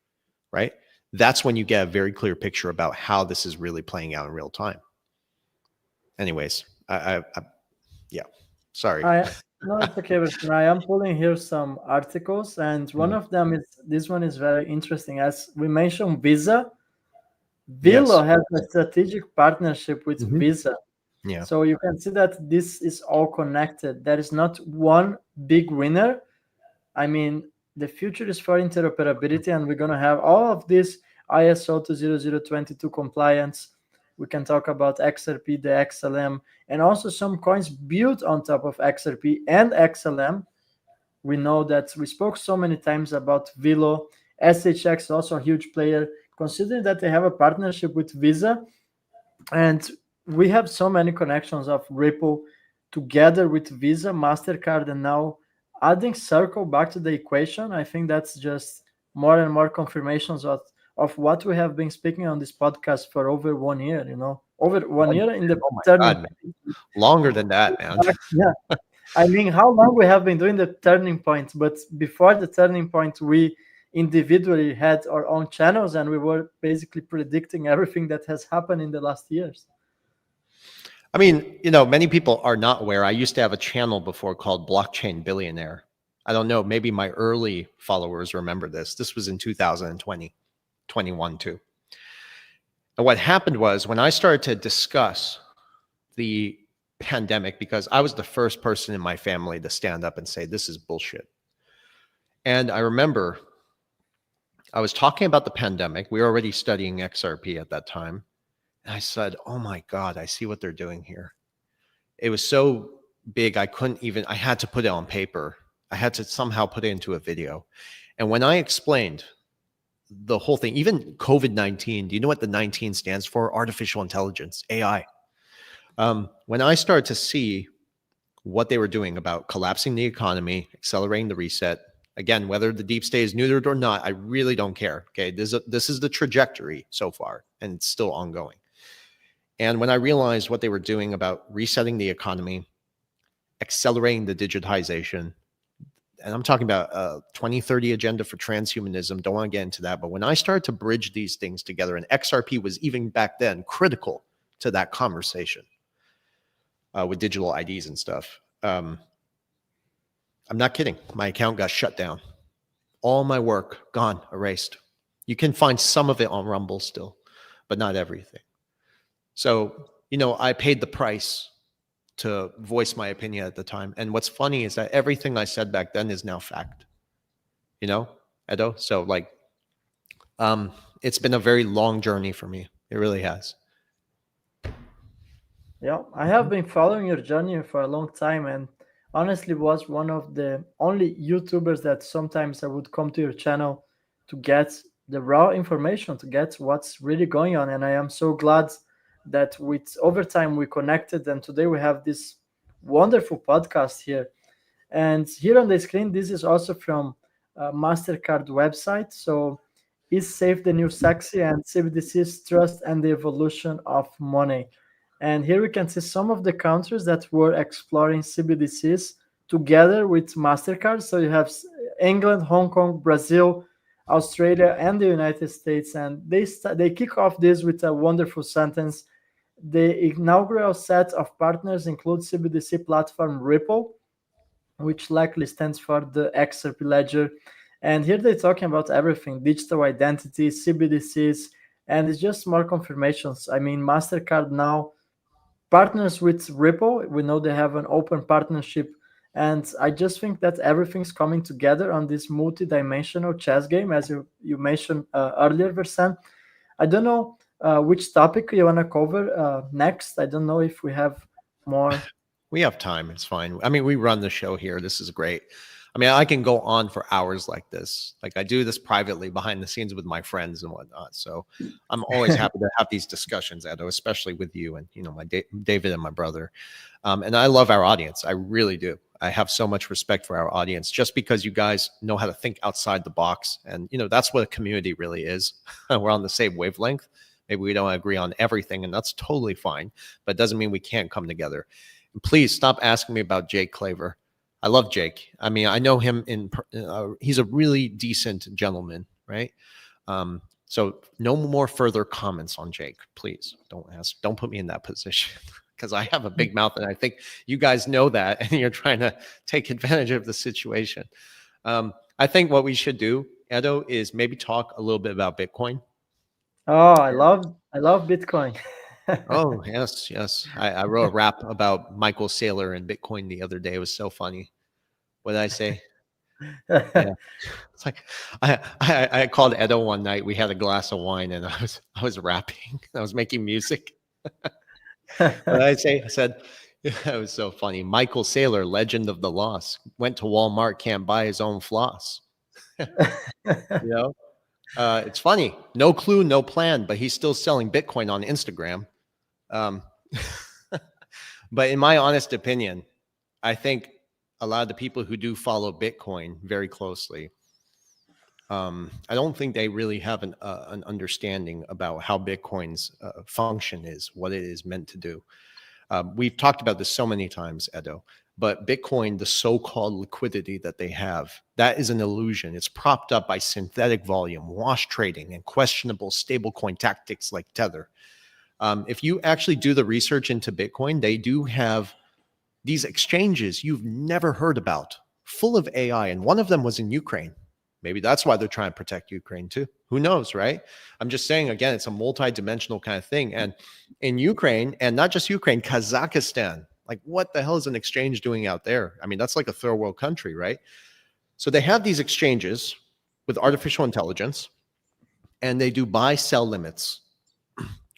right? That's when you get a very clear picture about how this is really playing out in real time. Anyways, yeah, sorry. No, it's okay, but I am pulling here some articles, and one of them is, this one is very interesting. As we mentioned, Visa. Vilo has a strategic partnership with Visa. Yeah. So you can see that this is all connected. There is not one big winner. I mean, the future is for interoperability, and we're going to have all of this ISO 20022 compliance. We can talk about XRP, the XLM, and also some coins built on top of XRP and XLM. We know that we spoke so many times about Vilo. SHX, also a huge player, considering that they have a partnership with Visa. And we have so many connections of Ripple together with Visa, Mastercard, and now adding Circle back to the equation, I think that's just more and more confirmations of what we have been speaking on this podcast for over 1 year. Over 1 year in the Oh my turning. God, man. Longer than that, man. Yeah, I mean, how long we have been doing the turning point, but before the turning point, we individually had our own channels and we were basically predicting everything that has happened in the last years. I mean, many people are not aware. I used to have a channel before called Blockchain Billionaire. I don't know, maybe my early followers remember this. This was in 2020, 21 too. And what happened was when I started to discuss the pandemic, because I was the first person in my family to stand up and say, this is bullshit. And I remember I was talking about the pandemic. We were already studying XRP at that time. And I said, oh my God, I see what they're doing here. It was so big, I had to put it on paper. I had to somehow put it into a video. And when I explained the whole thing, even COVID-19, do you know what the 19 stands for? Artificial intelligence, AI. When I started to see what they were doing about collapsing the economy, accelerating the reset, again, whether the deep state is neutered or not, I really don't care. Okay, this is the trajectory so far, and it's still ongoing. And when I realized what they were doing about resetting the economy, accelerating the digitization, and I'm talking about a 2030 agenda for transhumanism, don't want to get into that, but when I started to bridge these things together, and XRP was even back then critical to that conversation with digital IDs and stuff, I'm not kidding. My account got shut down. All my work gone, erased. You can find some of it on Rumble still, but not everything. So, I paid the price to voice my opinion at the time. And what's funny is that everything I said back then is now fact. Edo? So it's been a very long journey for me. It really has. Yeah, I have been following your journey for a long time and honestly was one of the only YouTubers that sometimes I would come to your channel to get the raw information, to get what's really going on. And I am so glad that with over time we connected and today we have this wonderful podcast here. And here on the screen, this is also from Mastercard website. So is safe the new sexy and CBDC's trust and the evolution of money. And here we can see some of the countries that were exploring CBDCs together with MasterCard. So you have England, Hong Kong, Brazil, Australia, and the United States. And they kick off this with a wonderful sentence. The inaugural set of partners include CBDC platform Ripple, which likely stands for the XRP ledger. And here they're talking about everything, digital identity, CBDCs, and it's just more confirmations. I mean, MasterCard now partners with Ripple. We know they have an open partnership. And I just think that everything's coming together on this multi-dimensional chess game, as you mentioned earlier, Versan. I don't know which topic you want to cover next. I don't know if we have more. We have time. It's fine. I mean, we run the show here. This is great. I mean, I can go on for hours like this. Like I do this privately behind the scenes with my friends and whatnot. So I'm always happy to have these discussions, Edo, especially with you and, my David and my brother. And I love our audience. I really do. I have so much respect for our audience just because you guys know how to think outside the box. And, that's what a community really is. We're on the same wavelength. Maybe we don't agree on everything, and that's totally fine. But it doesn't mean we can't come together. And please stop asking me about Jake Claver. I love Jake. I mean, I know him he's a really decent gentleman, right? So no more further comments on Jake, please. Don't put me in that position because I have a big mouth and I think you guys know that and you're trying to take advantage of the situation. I think what we should do, Edo, is maybe talk a little bit about Bitcoin. Oh, I love Bitcoin. Oh, yes. I wrote a rap about Michael Saylor and Bitcoin the other day. It was so funny. What did I say? Yeah. It's like I called Edo one night. We had a glass of wine and I was rapping. I was making music. What did I say? I said, it was so funny. Michael Saylor, legend of the loss, went to Walmart, can't buy his own floss. It's funny. No clue, no plan, but he's still selling Bitcoin on Instagram. But in my honest opinion, I think a lot of the people who do follow Bitcoin very closely, I don't think they really have an understanding about how Bitcoin's function is, what it is meant to do. We've talked about this so many times, Edo, but Bitcoin, the so-called liquidity that they have, that is an illusion. It's propped up by synthetic volume, wash trading, and questionable stablecoin tactics like Tether. If you actually do the research into Bitcoin, they do have these exchanges you've never heard about, full of AI, and one of them was in Ukraine. Maybe that's why they're trying to protect Ukraine too. Who knows, right? I'm just saying, again, it's a multi-dimensional kind of thing. And in Ukraine, and not just Ukraine, Kazakhstan, like what the hell is an exchange doing out there? I mean, that's like a third world country, right? So they have these exchanges with artificial intelligence, and they do buy sell limits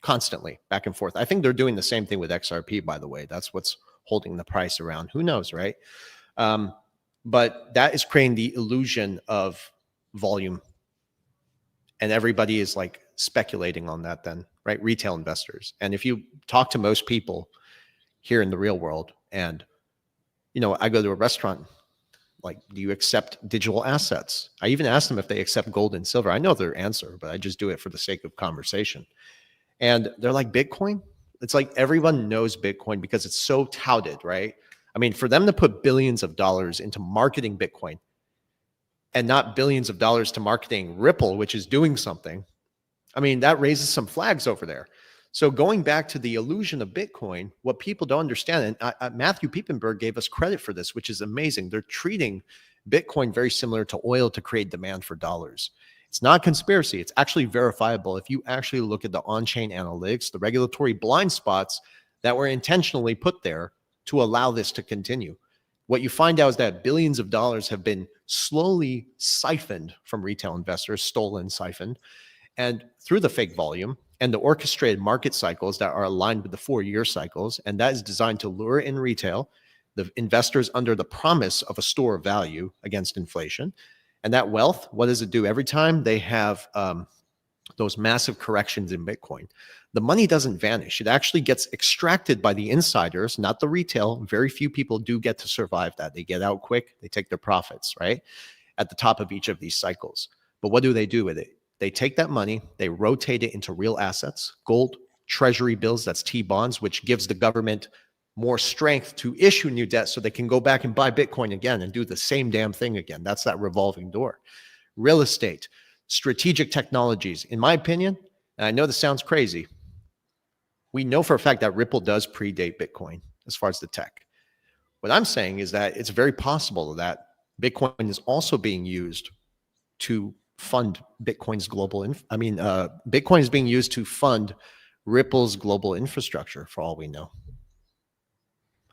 constantly back and forth. I think they're doing the same thing with XRP, by the way. That's what's holding the price around. Who knows, right? But that is creating the illusion of volume. And everybody is like speculating on that then, right? Retail investors. And if you talk to most people here in the real world, and, you know, I go to a restaurant, like, do you accept digital assets? I even ask them if they accept gold and silver. I know their answer, but I just do it for the sake of conversation. And they're like, Bitcoin? It's like everyone knows Bitcoin because it's so touted, right? I mean, for them to put billions of dollars into marketing Bitcoin and not billions of dollars to marketing Ripple, which is doing something, I mean, that raises some flags over there. So going back to the illusion of Bitcoin, what people don't understand, and Matthew Piepenberg gave us credit for this, which is amazing. They're treating Bitcoin very similar to oil to create demand for dollars. It's not conspiracy. It's actually verifiable. If you actually look at the on-chain analytics, the regulatory blind spots that were intentionally put there to allow this to continue, what you find out is that billions of dollars have been slowly siphoned from retail investors, stolen, siphoned, and through the fake volume and the orchestrated market cycles that are aligned with the 4-year cycles. And that is designed to lure in retail, the investors under the promise of a store of value against inflation. And that wealth, what does it do? Every time they have those massive corrections in Bitcoin, the money doesn't vanish. It actually gets extracted by the insiders, not the retail. Very few people do get to survive that. They get out quick. They take their profits, right? At the top of each of these cycles. But what do they do with it? They take that money, they rotate it into real assets, gold, treasury bills, that's T-bonds, which gives the government more strength to issue new debt so they can go back and buy Bitcoin again and do the same damn thing again. That's that revolving door. Real estate, strategic technologies. In my opinion, and I know this sounds crazy, we know for a fact that Ripple does predate Bitcoin as far as the tech. What I'm saying is that it's very possible that Bitcoin is also being used to fund Bitcoin's global, Bitcoin is being used to fund Ripple's global infrastructure for all we know.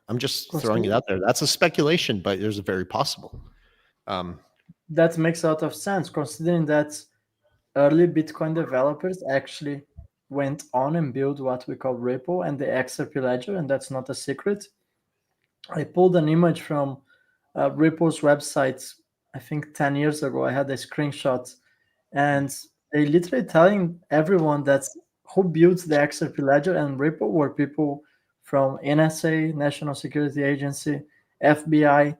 I'm just throwing it out there. That's a speculation, but there's a very possible. That makes a lot of sense, considering that early Bitcoin developers actually went on and built what we call Ripple and the XRP ledger, and that's not a secret. I pulled an image from Ripple's website, I think 10 years ago. I had a screenshot, and they literally telling everyone that who built the XRP ledger and Ripple were people from NSA, National Security Agency, FBI,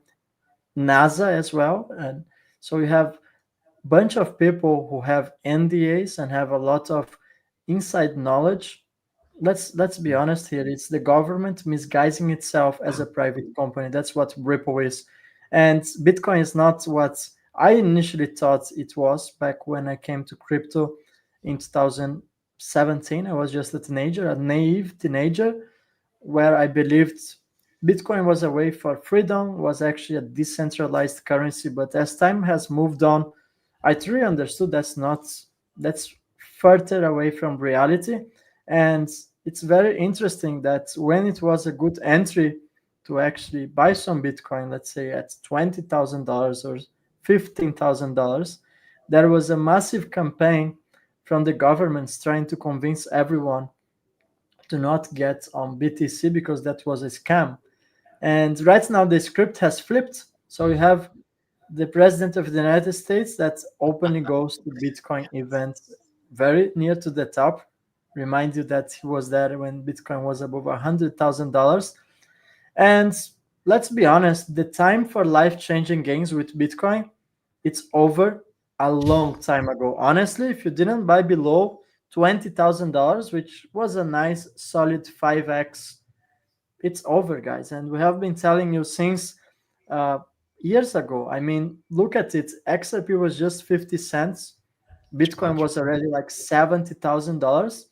NASA as well. And so you have a bunch of people who have NDAs and have a lot of inside knowledge. Let's be honest here. It's the government misguising itself as a private company. That's what Ripple is. And Bitcoin is not what I initially thought it was back when I came to crypto in 2017. I was just a teenager, a naive teenager, where I believed Bitcoin was a way for freedom, was actually a decentralized currency. But as time has moved on, I truly understood that's further away from reality. And it's very interesting that when it was a good entry to actually buy some Bitcoin, let's say at $20,000 or $15,000, there was a massive campaign from the governments trying to convince everyone to not get on BTC because that was a scam. And right now the script has flipped. So you have the president of the United States that openly goes to Bitcoin events very near to the top. Remind you that he was there when Bitcoin was above $100,000. And let's be honest, the time for life-changing gains with Bitcoin, it's over a long time ago. Honestly, if you didn't buy below $20,000, which was a nice solid 5x, it's over, guys. And we have been telling you since uh, years ago. I mean, look at it. XRP was just 50 cents. Bitcoin Ouch. was already like $70,000.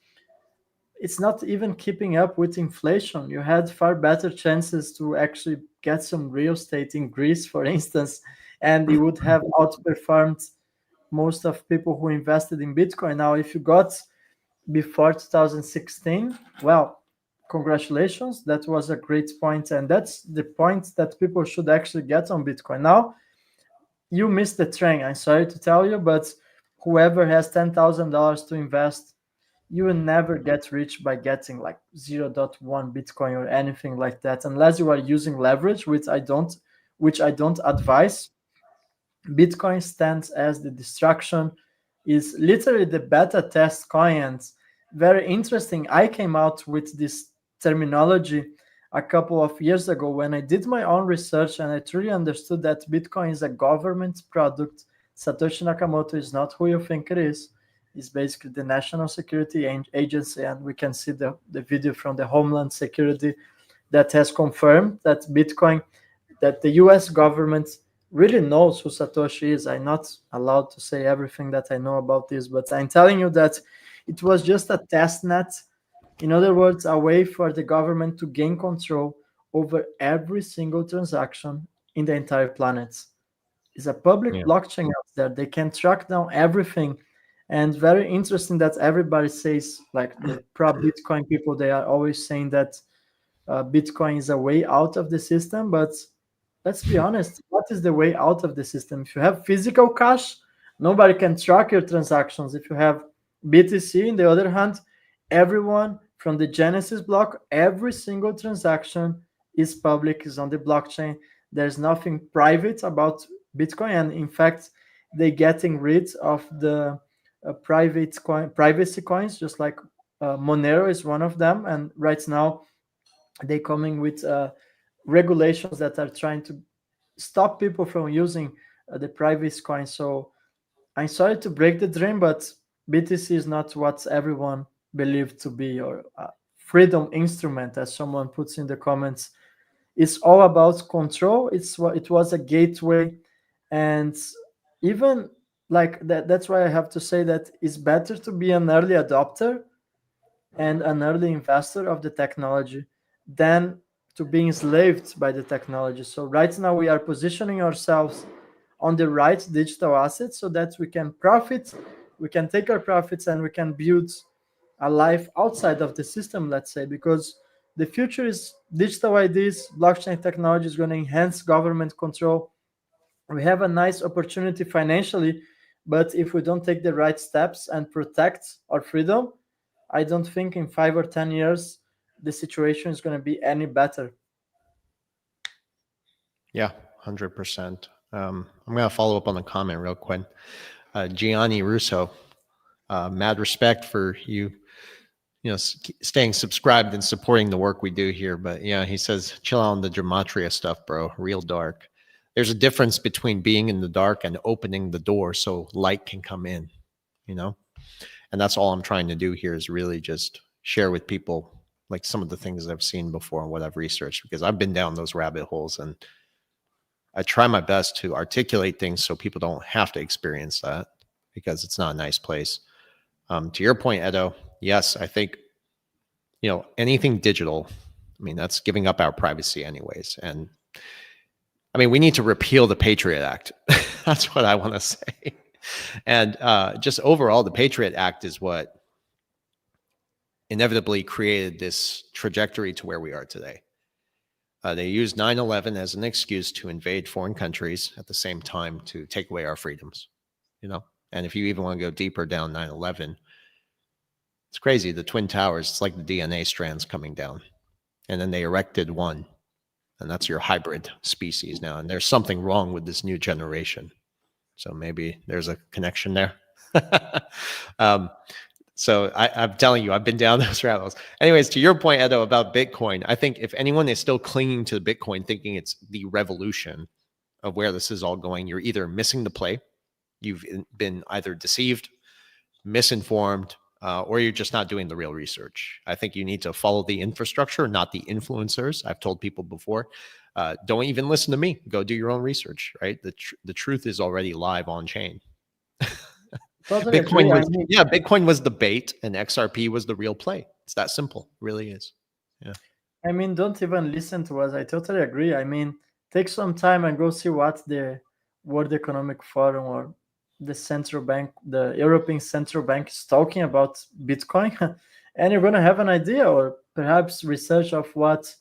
It's not even keeping up with inflation. You had far better chances to actually get some real estate in Greece, for instance, and you would have outperformed most of people who invested in Bitcoin. Now, if you got before 2016, well, congratulations. That was a great point, and that's the point that people should actually get on Bitcoin. Now, you missed the train. I'm sorry to tell you, but whoever has $10,000 to invest, you will never get rich by getting like zero point 0.1 Bitcoin or anything like that, unless you are using leverage, which I don't advise. Bitcoin stands as the destruction, is literally the beta test coin. And very interesting. I came out with this terminology a couple of years ago when I did my own research and I truly understood that Bitcoin is a government product. Satoshi Nakamoto is not who you think it is. It's basically the National Security Agency, and we can see the video from the Homeland Security that has confirmed that Bitcoin, that the US government really knows who Satoshi is. I'm not allowed to say everything that I know about this, but I'm telling you that it was just a test net. In other words, a way for the government to gain control over every single transaction in the entire planet. It's a public Yeah. blockchain out there. They can track down everything. And very interesting that everybody says, like the pro Bitcoin people, they are always saying that Bitcoin is a way out of the system. But let's be honest, what is the way out of the system? If you have physical cash, nobody can track your transactions. If you have BTC, on the other hand, everyone from the Genesis block, every single transaction is public, is on the blockchain. There's nothing private about Bitcoin. And in fact, they're getting rid of the privacy coins, just like Monero is one of them. And right now, they're coming with regulations that are trying to stop people from using the privacy coin. So I'm sorry to break the dream, but BTC is not what everyone believed to be, or a freedom instrument, as someone puts in the comments. It's all about control. It was a gateway, and even like that. That's why I have to say that it's better to be an early adopter and an early investor of the technology than to be enslaved by the technology. So right now we are positioning ourselves on the right digital assets so that we can profit, we can take our profits, and we can build a life outside of the system, let's say, because the future is digital IDs, blockchain technology is going to enhance government control. We have a nice opportunity financially, but if we don't take the right steps and protect our freedom, I don't think in 5 or 10 years the situation is going to be any better. Yeah, 100%. I'm going to follow up on the comment real quick. Gianni Russo, mad respect for you, staying subscribed and supporting the work we do here. But yeah, he says, chill out on the gematria stuff, bro. Real dark. There's a difference between being in the dark and opening the door so light can come in, and that's all I'm trying to do here is really just share with people like some of the things I've seen before and what I've researched, because I've been down those rabbit holes, and I try my best to articulate things so people don't have to experience that, because it's not a nice place. To your point, Edo, yes, I think, anything digital, I mean, that's giving up our privacy anyways. And I mean, we need to repeal the Patriot Act. That's what I want to say. And just overall, the Patriot Act is what inevitably created this trajectory to where we are today. They used 9/11 as an excuse to invade foreign countries at the same time to take away our freedoms, And if you even want to go deeper down 9/11, it's crazy. The Twin Towers, it's like the DNA strands coming down. And then they erected one, and that's your hybrid species now. And there's something wrong with this new generation. So maybe there's a connection there. So I'm telling you, I've been down those rabbit holes. Anyways, to your point, Edo, about Bitcoin, I think if anyone is still clinging to Bitcoin, thinking it's the revolution of where this is all going, you're either missing the play, you've been either deceived, misinformed, or you're just not doing the real research. I think you need to follow the infrastructure, not the influencers. I've told people before, don't even listen to me. Go do your own research, right? The truth is already live on chain. Totally agree. Bitcoin was the bait and XRP was the real play. It's that simple. It really is. Yeah. I mean, don't even listen to us. I totally agree. I mean, take some time and go see what the World Economic Forum or the central bank, the European Central Bank is talking about Bitcoin, and you're going to have an idea, or perhaps research of what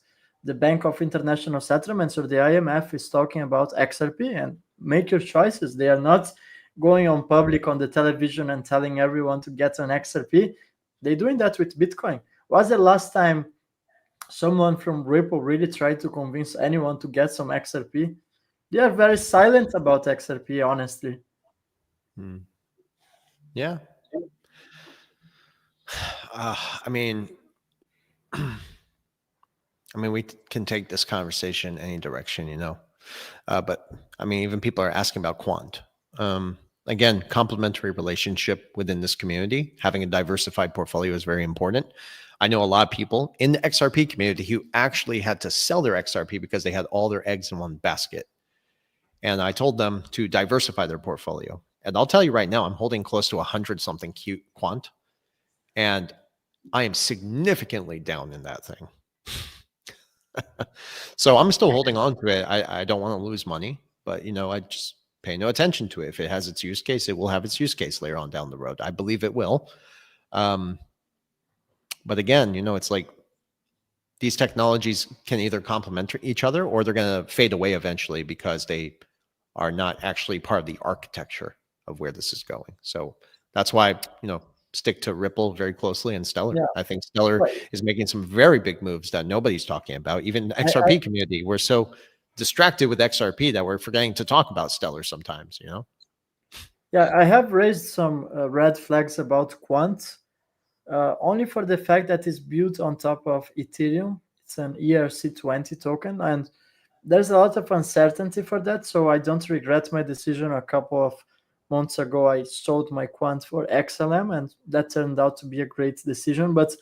the Bank of International Settlements or the IMF is talking about XRP, and make your choices. They are not going on public on the television and telling everyone to get an XRP. They're doing that with Bitcoin. Was the last time someone from Ripple really tried to convince anyone to get some XRP? They are very silent about XRP, honestly. Yeah. I mean, we can take this conversation any direction, but I mean, even people are asking about quant. Again, complementary relationship within this community. Having a diversified portfolio is very important. I know a lot of people in the XRP community who actually had to sell their XRP because they had all their eggs in one basket. And I told them to diversify their portfolio. And I'll tell you right now, I'm holding close to 100 something cute quant. And I am significantly down in that thing. So I'm still holding on to it. I don't want to lose money, but I just pay no attention to it. If it has its use case, it will have its use case later on down the road. I believe it will. But again, it's like these technologies can either complement each other or they're going to fade away eventually because they are not actually part of the architecture of where this is going. So that's why, stick to Ripple very closely and Stellar. Yeah. I think Stellar is making some very big moves that nobody's talking about. Even the XRP community, we're so distracted with XRP that we're forgetting to talk about Stellar sometimes, Yeah, I have raised some red flags about Quant, only for the fact that it's built on top of Ethereum. It's an ERC20 token, and there's a lot of uncertainty for that, so I don't regret my decision. A couple of months ago, I sold my quant for XLM, and that turned out to be a great decision. But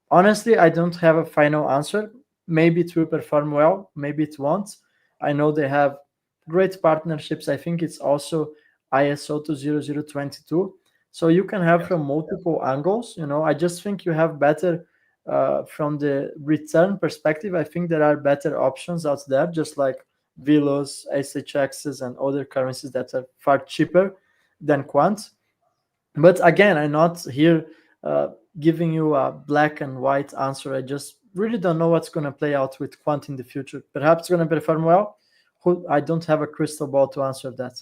honestly, I don't have a final answer. Maybe it will perform well, maybe it won't. I know they have great partnerships. I think it's also ISO to 0022. So you can have from multiple angles. I just think you have better from the return perspective. I think there are better options out there, just like Velos, SHXs, and other currencies that are far cheaper than Quant. But again, I'm not here giving you a black and white answer. I just really don't know what's going to play out with Quant in the future. Perhaps it's going to perform well. I don't have a crystal ball to answer that.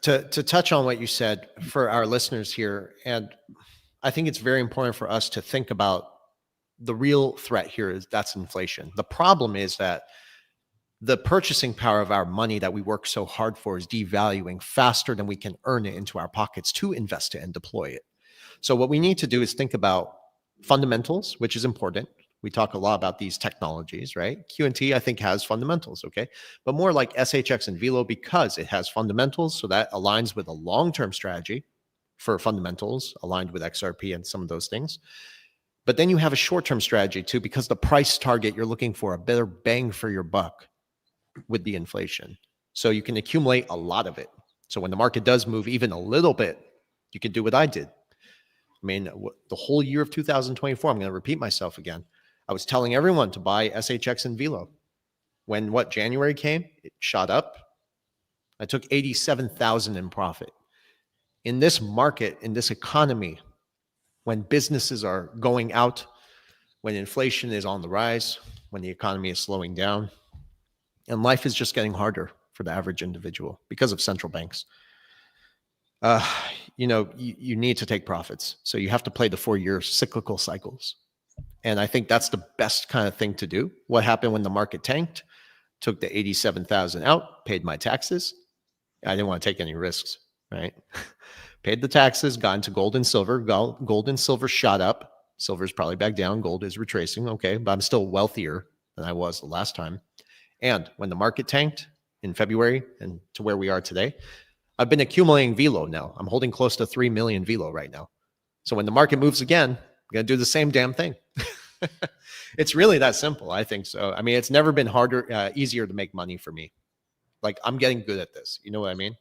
To touch on what you said for our listeners here, and I think it's very important for us to think about the real threat here is that's inflation. The problem is that the purchasing power of our money that we work so hard for is devaluing faster than we can earn it into our pockets to invest it and deploy it. So what we need to do is think about fundamentals, which is important. We talk a lot about these technologies, right? QNT, I think, has fundamentals, okay? But more like SHX and Velo because it has fundamentals, so that aligns with a long-term strategy for fundamentals aligned with XRP and some of those things. But then you have a short-term strategy too, because the price target you're looking for a better bang for your buck with the inflation. So you can accumulate a lot of it. So when the market does move even a little bit, you can do what I did. I mean, the whole year of 2024, I'm going to repeat myself again. I was telling everyone to buy SHX and Velo. When January came, it shot up. I took 87,000 in profit. In this market, in this economy, when businesses are going out, when inflation is on the rise, when the economy is slowing down, and life is just getting harder for the average individual because of central banks. You need to take profits. So you have to play the 4-year cyclical cycles. And I think that's the best kind of thing to do. What happened when the market tanked? Took the 87,000 out, paid my taxes. I didn't want to take any risks, right? paid the taxes, got into gold and silver. Gold and silver shot up. Silver's probably back down. Gold is retracing. Okay, but I'm still wealthier than I was the last time. And when the market tanked in February and to where we are today, I've been accumulating velo now. I'm holding close to 3 million velo right now. So when the market moves again, I'm going to do the same damn thing. It's really that simple. I think so. I mean, it's never been easier to make money for me. Like, I'm getting good at this. You know what I mean?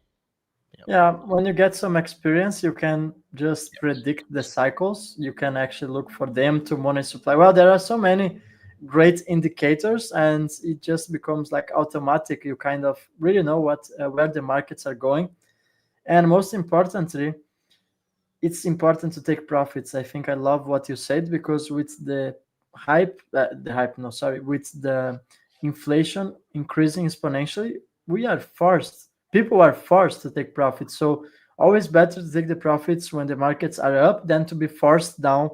Yeah, when you get some experience, you can just predict the cycles. You can actually look for them to money supply. Well, there are so many great indicators, and it just becomes like automatic. You kind of really know where the markets are going, and most importantly, it's important to take profits. I think I love what you said, because with the with the inflation increasing exponentially, people are forced to take profits. So always better to take the profits when the markets are up than to be forced down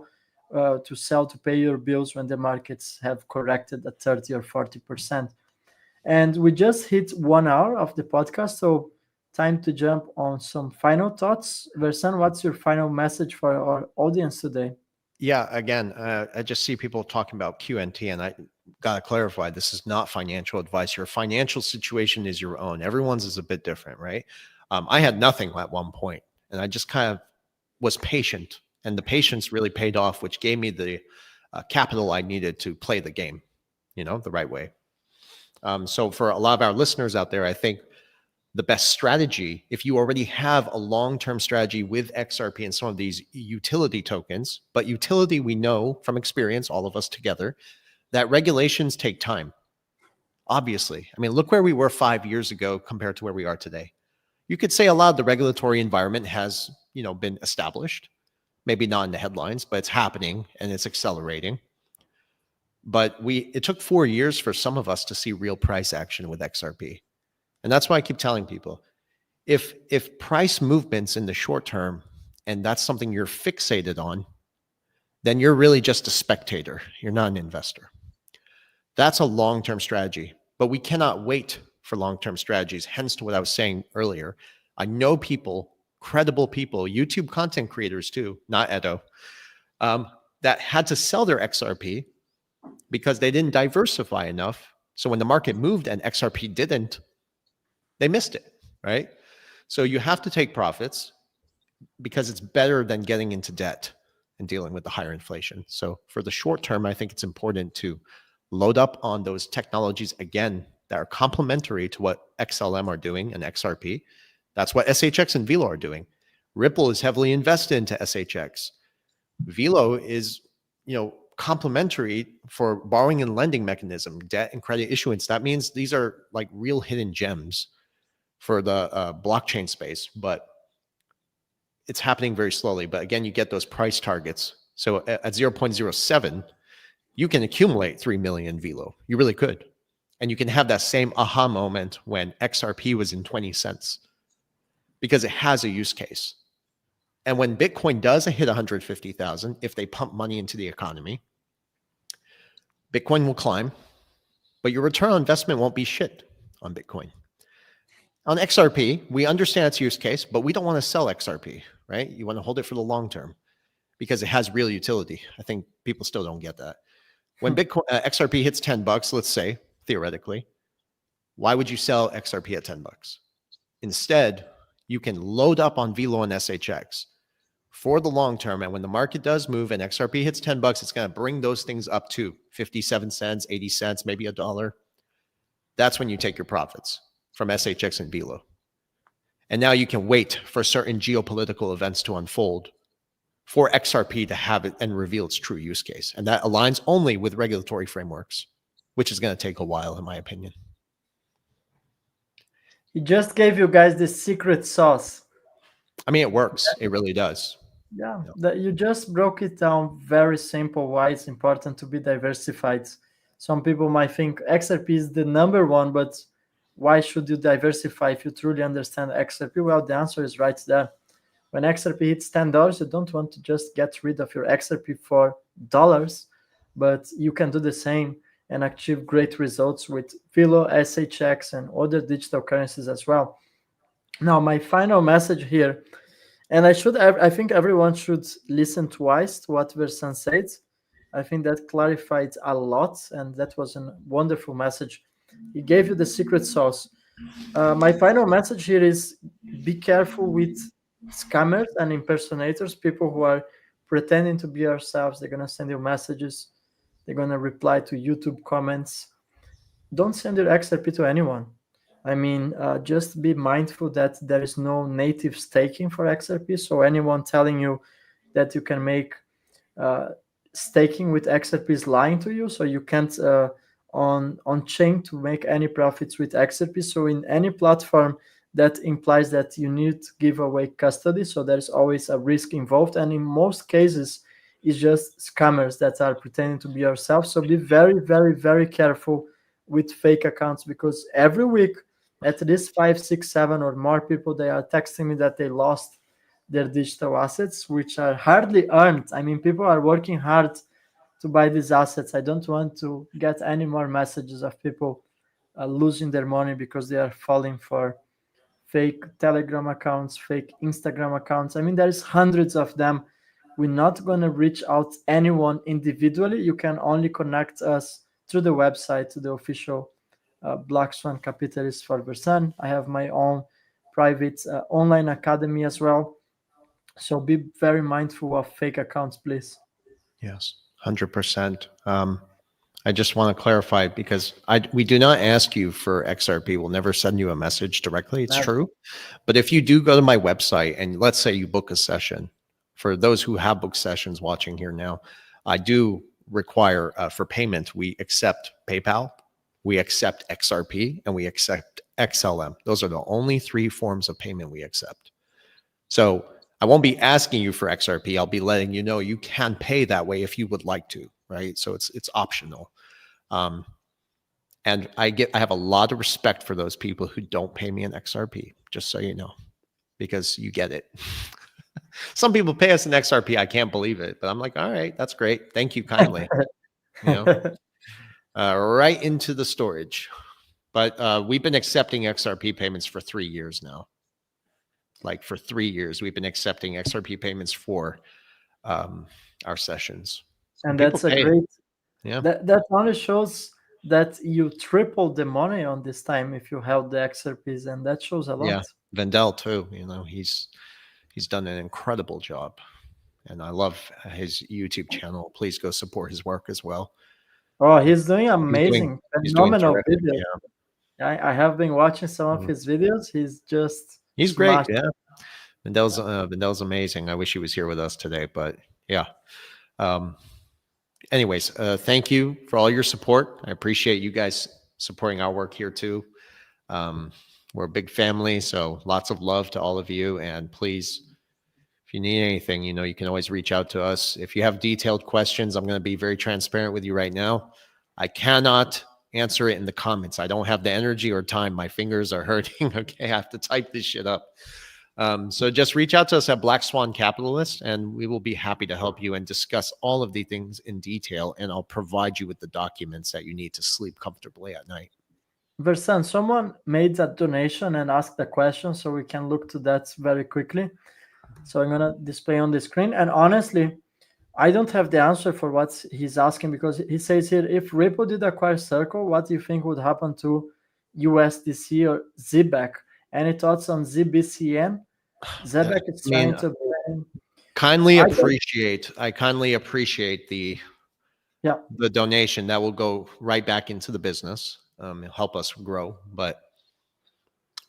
to sell to pay your bills when the markets have corrected at 30 or 40%. And we just hit 1 hour of the podcast, so time to jump on some final thoughts. Versan, what's your final message for our audience today? Yeah, again, I just see people talking about QNT, and I got to clarify, this is not financial advice. Your financial situation is your own. Everyone's is a bit different, right? I had nothing at one point, and I just kind of was patient, and the patience really paid off, which gave me the capital I needed to play the game, the right way. So for a lot of our listeners out there, I think the best strategy, if you already have a long-term strategy with XRP and some of these utility tokens, but utility, we know from experience, all of us together, that regulations take time. Obviously. I mean, look where we were 5 years ago compared to where we are today. You could say a lot of the regulatory environment has, been established. Maybe not in the headlines, but it's happening and it's accelerating. But it took 4 years for some of us to see real price action with XRP. And that's why I keep telling people, if price movements in the short term, and that's something you're fixated on, then you're really just a spectator. You're not an investor. That's a long-term strategy, but we cannot wait for long-term strategies. Hence to what I was saying earlier. I know people, credible people, YouTube content creators too, not Edo, that had to sell their XRP because they didn't diversify enough. So when the market moved and XRP didn't, they missed it, right? So you have to take profits because it's better than getting into debt and dealing with the higher inflation. So for the short term, I think it's important to load up on those technologies again that are complementary to what XLM are doing and XRP. That's what SHX and Velo are doing. Ripple is heavily invested into SHX. Velo is, complementary for borrowing and lending mechanism, debt and credit issuance. That means these are like real hidden gems for the blockchain space, but it's happening very slowly. But again, you get those price targets. So at 0.07, you can accumulate 3 million Velo. You really could. And you can have that same aha moment when XRP was in 20 cents because it has a use case. And when Bitcoin does hit 150,000, if they pump money into the economy, Bitcoin will climb, but your return on investment won't be shit on Bitcoin. On XRP, we understand its use case, but we don't want to sell XRP, right? You want to hold it for the long term because it has real utility. I think people still don't get that. When Bitcoin XRP hits $10, let's say, theoretically, why would you sell XRP at $10? Instead, you can load up on Velo and SHX for the long term. And when the market does move and XRP hits $10, it's going to bring those things up to 57 cents, 80 cents, maybe $1. That's when you take your profits from SHX and Velo. And now you can wait for certain geopolitical events to unfold for XRP to have it and reveal its true use case. And that aligns only with regulatory frameworks, which is going to take a while, in my opinion. He just gave you guys the secret sauce. I mean, it works. It really does. Yeah, you just broke it down very simple why it's important to be diversified. Some people might think XRP is the number one, but why should you diversify if you truly understand XRP? Well, the answer is right there. When XRP hits $10, you don't want to just get rid of your XRP for dollars, but you can do the same and achieve great results with Velo, SHX, and other digital currencies as well. Now, my final message here And I think everyone should listen twice to what Versan said. I think that clarified a lot, and that was a wonderful message. He gave you the secret sauce. My final message here is be careful with scammers and impersonators, people who are pretending to be yourselves. They're going to send you messages, they're going to reply to YouTube comments. Don't send your XRP to anyone. I mean, just be mindful that there is no native staking for XRP. So anyone telling you that you can make uh, staking with XRP is lying to you. So you can't on chain to make any profits with XRP. So in any platform, that implies that you need to give away custody. So there's always a risk involved, and in most cases, it's just scammers that are pretending to be yourself. So be very, very, very careful with fake accounts, because every week at least 5, 6, 7 or more people, they are texting me that they lost their digital assets, which are hardly earned. I mean, people are working hard to buy these assets. I don't want to get any more messages of people losing their money because they are falling for fake Telegram accounts, fake Instagram accounts. I mean, there's hundreds of them. We're not going to reach out anyone individually. You can only connect us through the website to the official Black Swan Capitalist for Versan. I have my own private online academy as well. So be very mindful of fake accounts, please. Yes, 100%. I just want to clarify because we do not ask you for XRP. We'll never send you a message directly. It's true. But if you do go to my website and let's say you book a session, for those who have booked sessions watching here now, I do require for payment, we accept PayPal, we accept XRP, and we accept XLM. Those are the only 3 forms of payment we accept. So I won't be asking you for XRP. I'll be letting you know you can pay that way if you would like to, right? So it's optional. And I have a lot of respect for those people who don't pay me an XRP, just so you know, because you get it. Some people pay us an XRP. I can't believe it, but I'm like, all right, that's great. Thank you kindly. Right into the storage. But we've been accepting XRP payments for 3 years now. Like for 3 years, we've been accepting XRP payments for our sessions. And that's a great, yeah. That only shows that you tripled the money on this time if you held the XRPs, and that shows a lot. Yeah, Vendel too. He's done an incredible job, and I love his YouTube channel. Please go support his work as well. Oh, he's doing amazing, phenomenal videos. Yeah. I have been watching some of his videos. He's great. Yeah, Vendel's amazing. I wish he was here with us today, but yeah. Anyways, thank you for all your support. I appreciate you guys supporting our work here too. We're a big family, so lots of love to all of you. And please, if you need anything, you can always reach out to us. If you have detailed questions, I'm going to be very transparent with you right now. I cannot answer it in the comments. I don't have the energy or time. My fingers are hurting. Okay, I have to type this shit up. So just reach out to us at Black Swan Capitalist, and we will be happy to help you and discuss all of the things in detail. And I'll provide you with the documents that you need to sleep comfortably at night. Versan, someone made that donation and asked a question, so we can look to that very quickly. So I'm gonna display on the screen. And honestly, I don't have the answer for what he's asking, because he says here, if Ripple did acquire Circle, what do you think would happen to USDC or ZBAC? Any thoughts on ZBCN? ZBAC is trying to kindly appreciate. I kindly appreciate the donation. That will go right back into the business, help us grow. But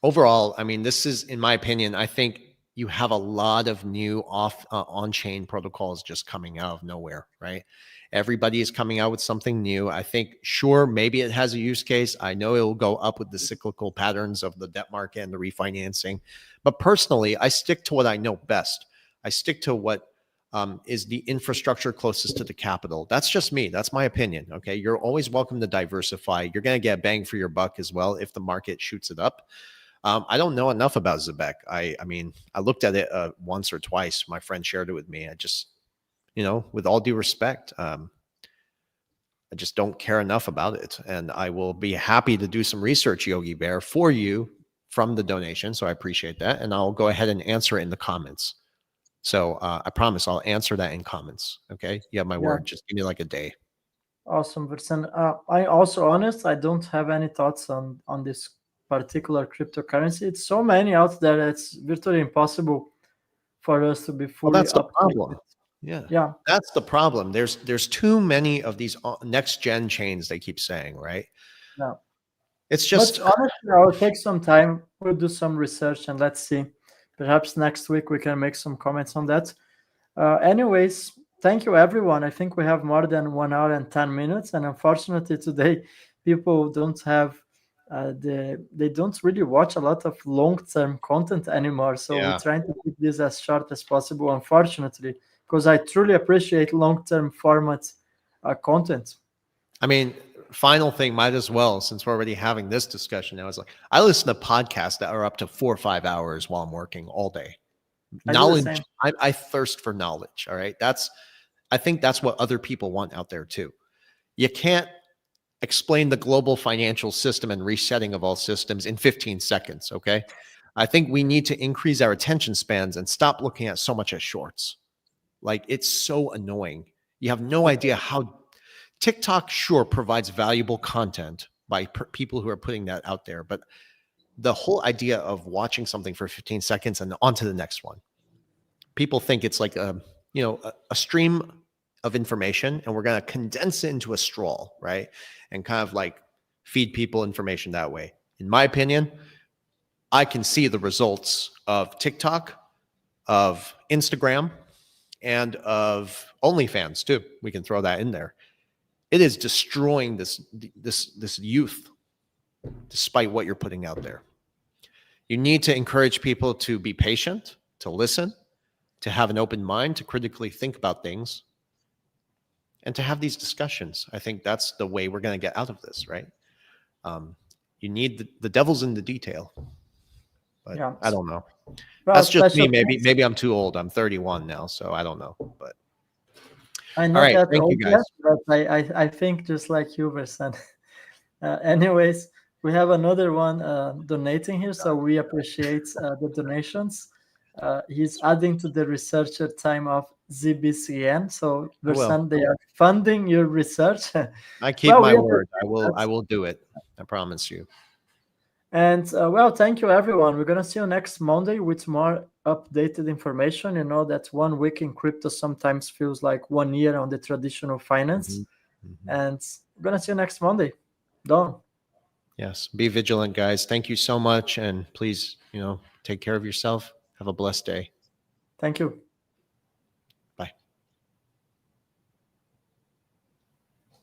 overall, I mean, this is, in my opinion, I think you have a lot of new on-chain protocols just coming out of nowhere, right? Everybody is coming out with something new. I think, sure, maybe it has a use case. I know it will go up with the cyclical patterns of the debt market and the refinancing. But personally, I stick to what I know best. I stick to what is the infrastructure closest to the capital. That's just me. That's my opinion. Okay. You're always welcome to diversify. You're going to get a bang for your buck as well if the market shoots it up. I don't know enough about ZBAC. I mean, I looked at it once or twice. My friend shared it with me. I just, with all due respect, I just don't care enough about it. And I will be happy to do some research, Yogi Bear, for you from the donation. So I appreciate that. And I'll go ahead and answer it in the comments. So I promise I'll answer that in comments. Okay. You have my Yeah. word. Just give me like a day. Awesome, Versan. I also honest, I don't have any thoughts on this particular cryptocurrency. It's so many out there that it's virtually impossible for us to be Well, fully that's the updated. problem. Yeah. Yeah, That's the problem. There's too many of these next gen chains they keep saying, right? yeah. It's But just honestly, I'll take some time. We'll do some research and let's see. Perhaps next week we can make some comments on that. Anyways, thank you everyone. I think we have more than 1 hour and 10 minutes, and unfortunately today people don't have they don't really watch a lot of long-term content anymore. So we're yeah. trying to keep this as short as possible, unfortunately, because I truly appreciate long-term format content. I mean, final thing, might as well, since we're already having this discussion now, is like I listen to podcasts that are up to 4 or 5 hours while I'm working all day. I do the Knowledge, same. I thirst for knowledge. All right. I think that's what other people want out there too. You can't explain the global financial system and resetting of all systems in 15 seconds. Okay. I think we need to increase our attention spans and stop looking at so much as shorts. Like it's so annoying. You have no idea how TikTok sure provides valuable content by people who are putting that out there, but the whole idea of watching something for 15 seconds and on to the next one. People think it's like a stream of information and we're going to condense it into a straw, right? And kind of like feed people information that way. In my opinion, I can see the results of TikTok, of Instagram, and of OnlyFans too. We can throw that in there. It is destroying this youth, despite what you're putting out there. You need to encourage people to be patient, to listen, to have an open mind, to critically think about things, and to have these discussions. I think that's the way we're going to get out of this, right? You need the devil's in the detail, but Yeah. I don't know. Well, That's just me. special thanks. Maybe I'm too old. I'm 31 now, so I don't know. But I'm all not right, that thank you old guys. yet, but I think just like you, Versan. Anyways, we have another one donating here, so we appreciate the donations. He's adding to the researcher time of ZBCN. So, I will. Versan, they are funding your research. I keep Well, my we word. appreciate I that. will do it. I promise you. And well, thank you, everyone. We're going to see you next Monday with more updated information. You know that 1 week in crypto sometimes feels like 1 year on the traditional finance. And we're going to see you next Monday. Done. Yes. Be vigilant, guys. Thank you so much. And please, take care of yourself. Have a blessed day. Thank you.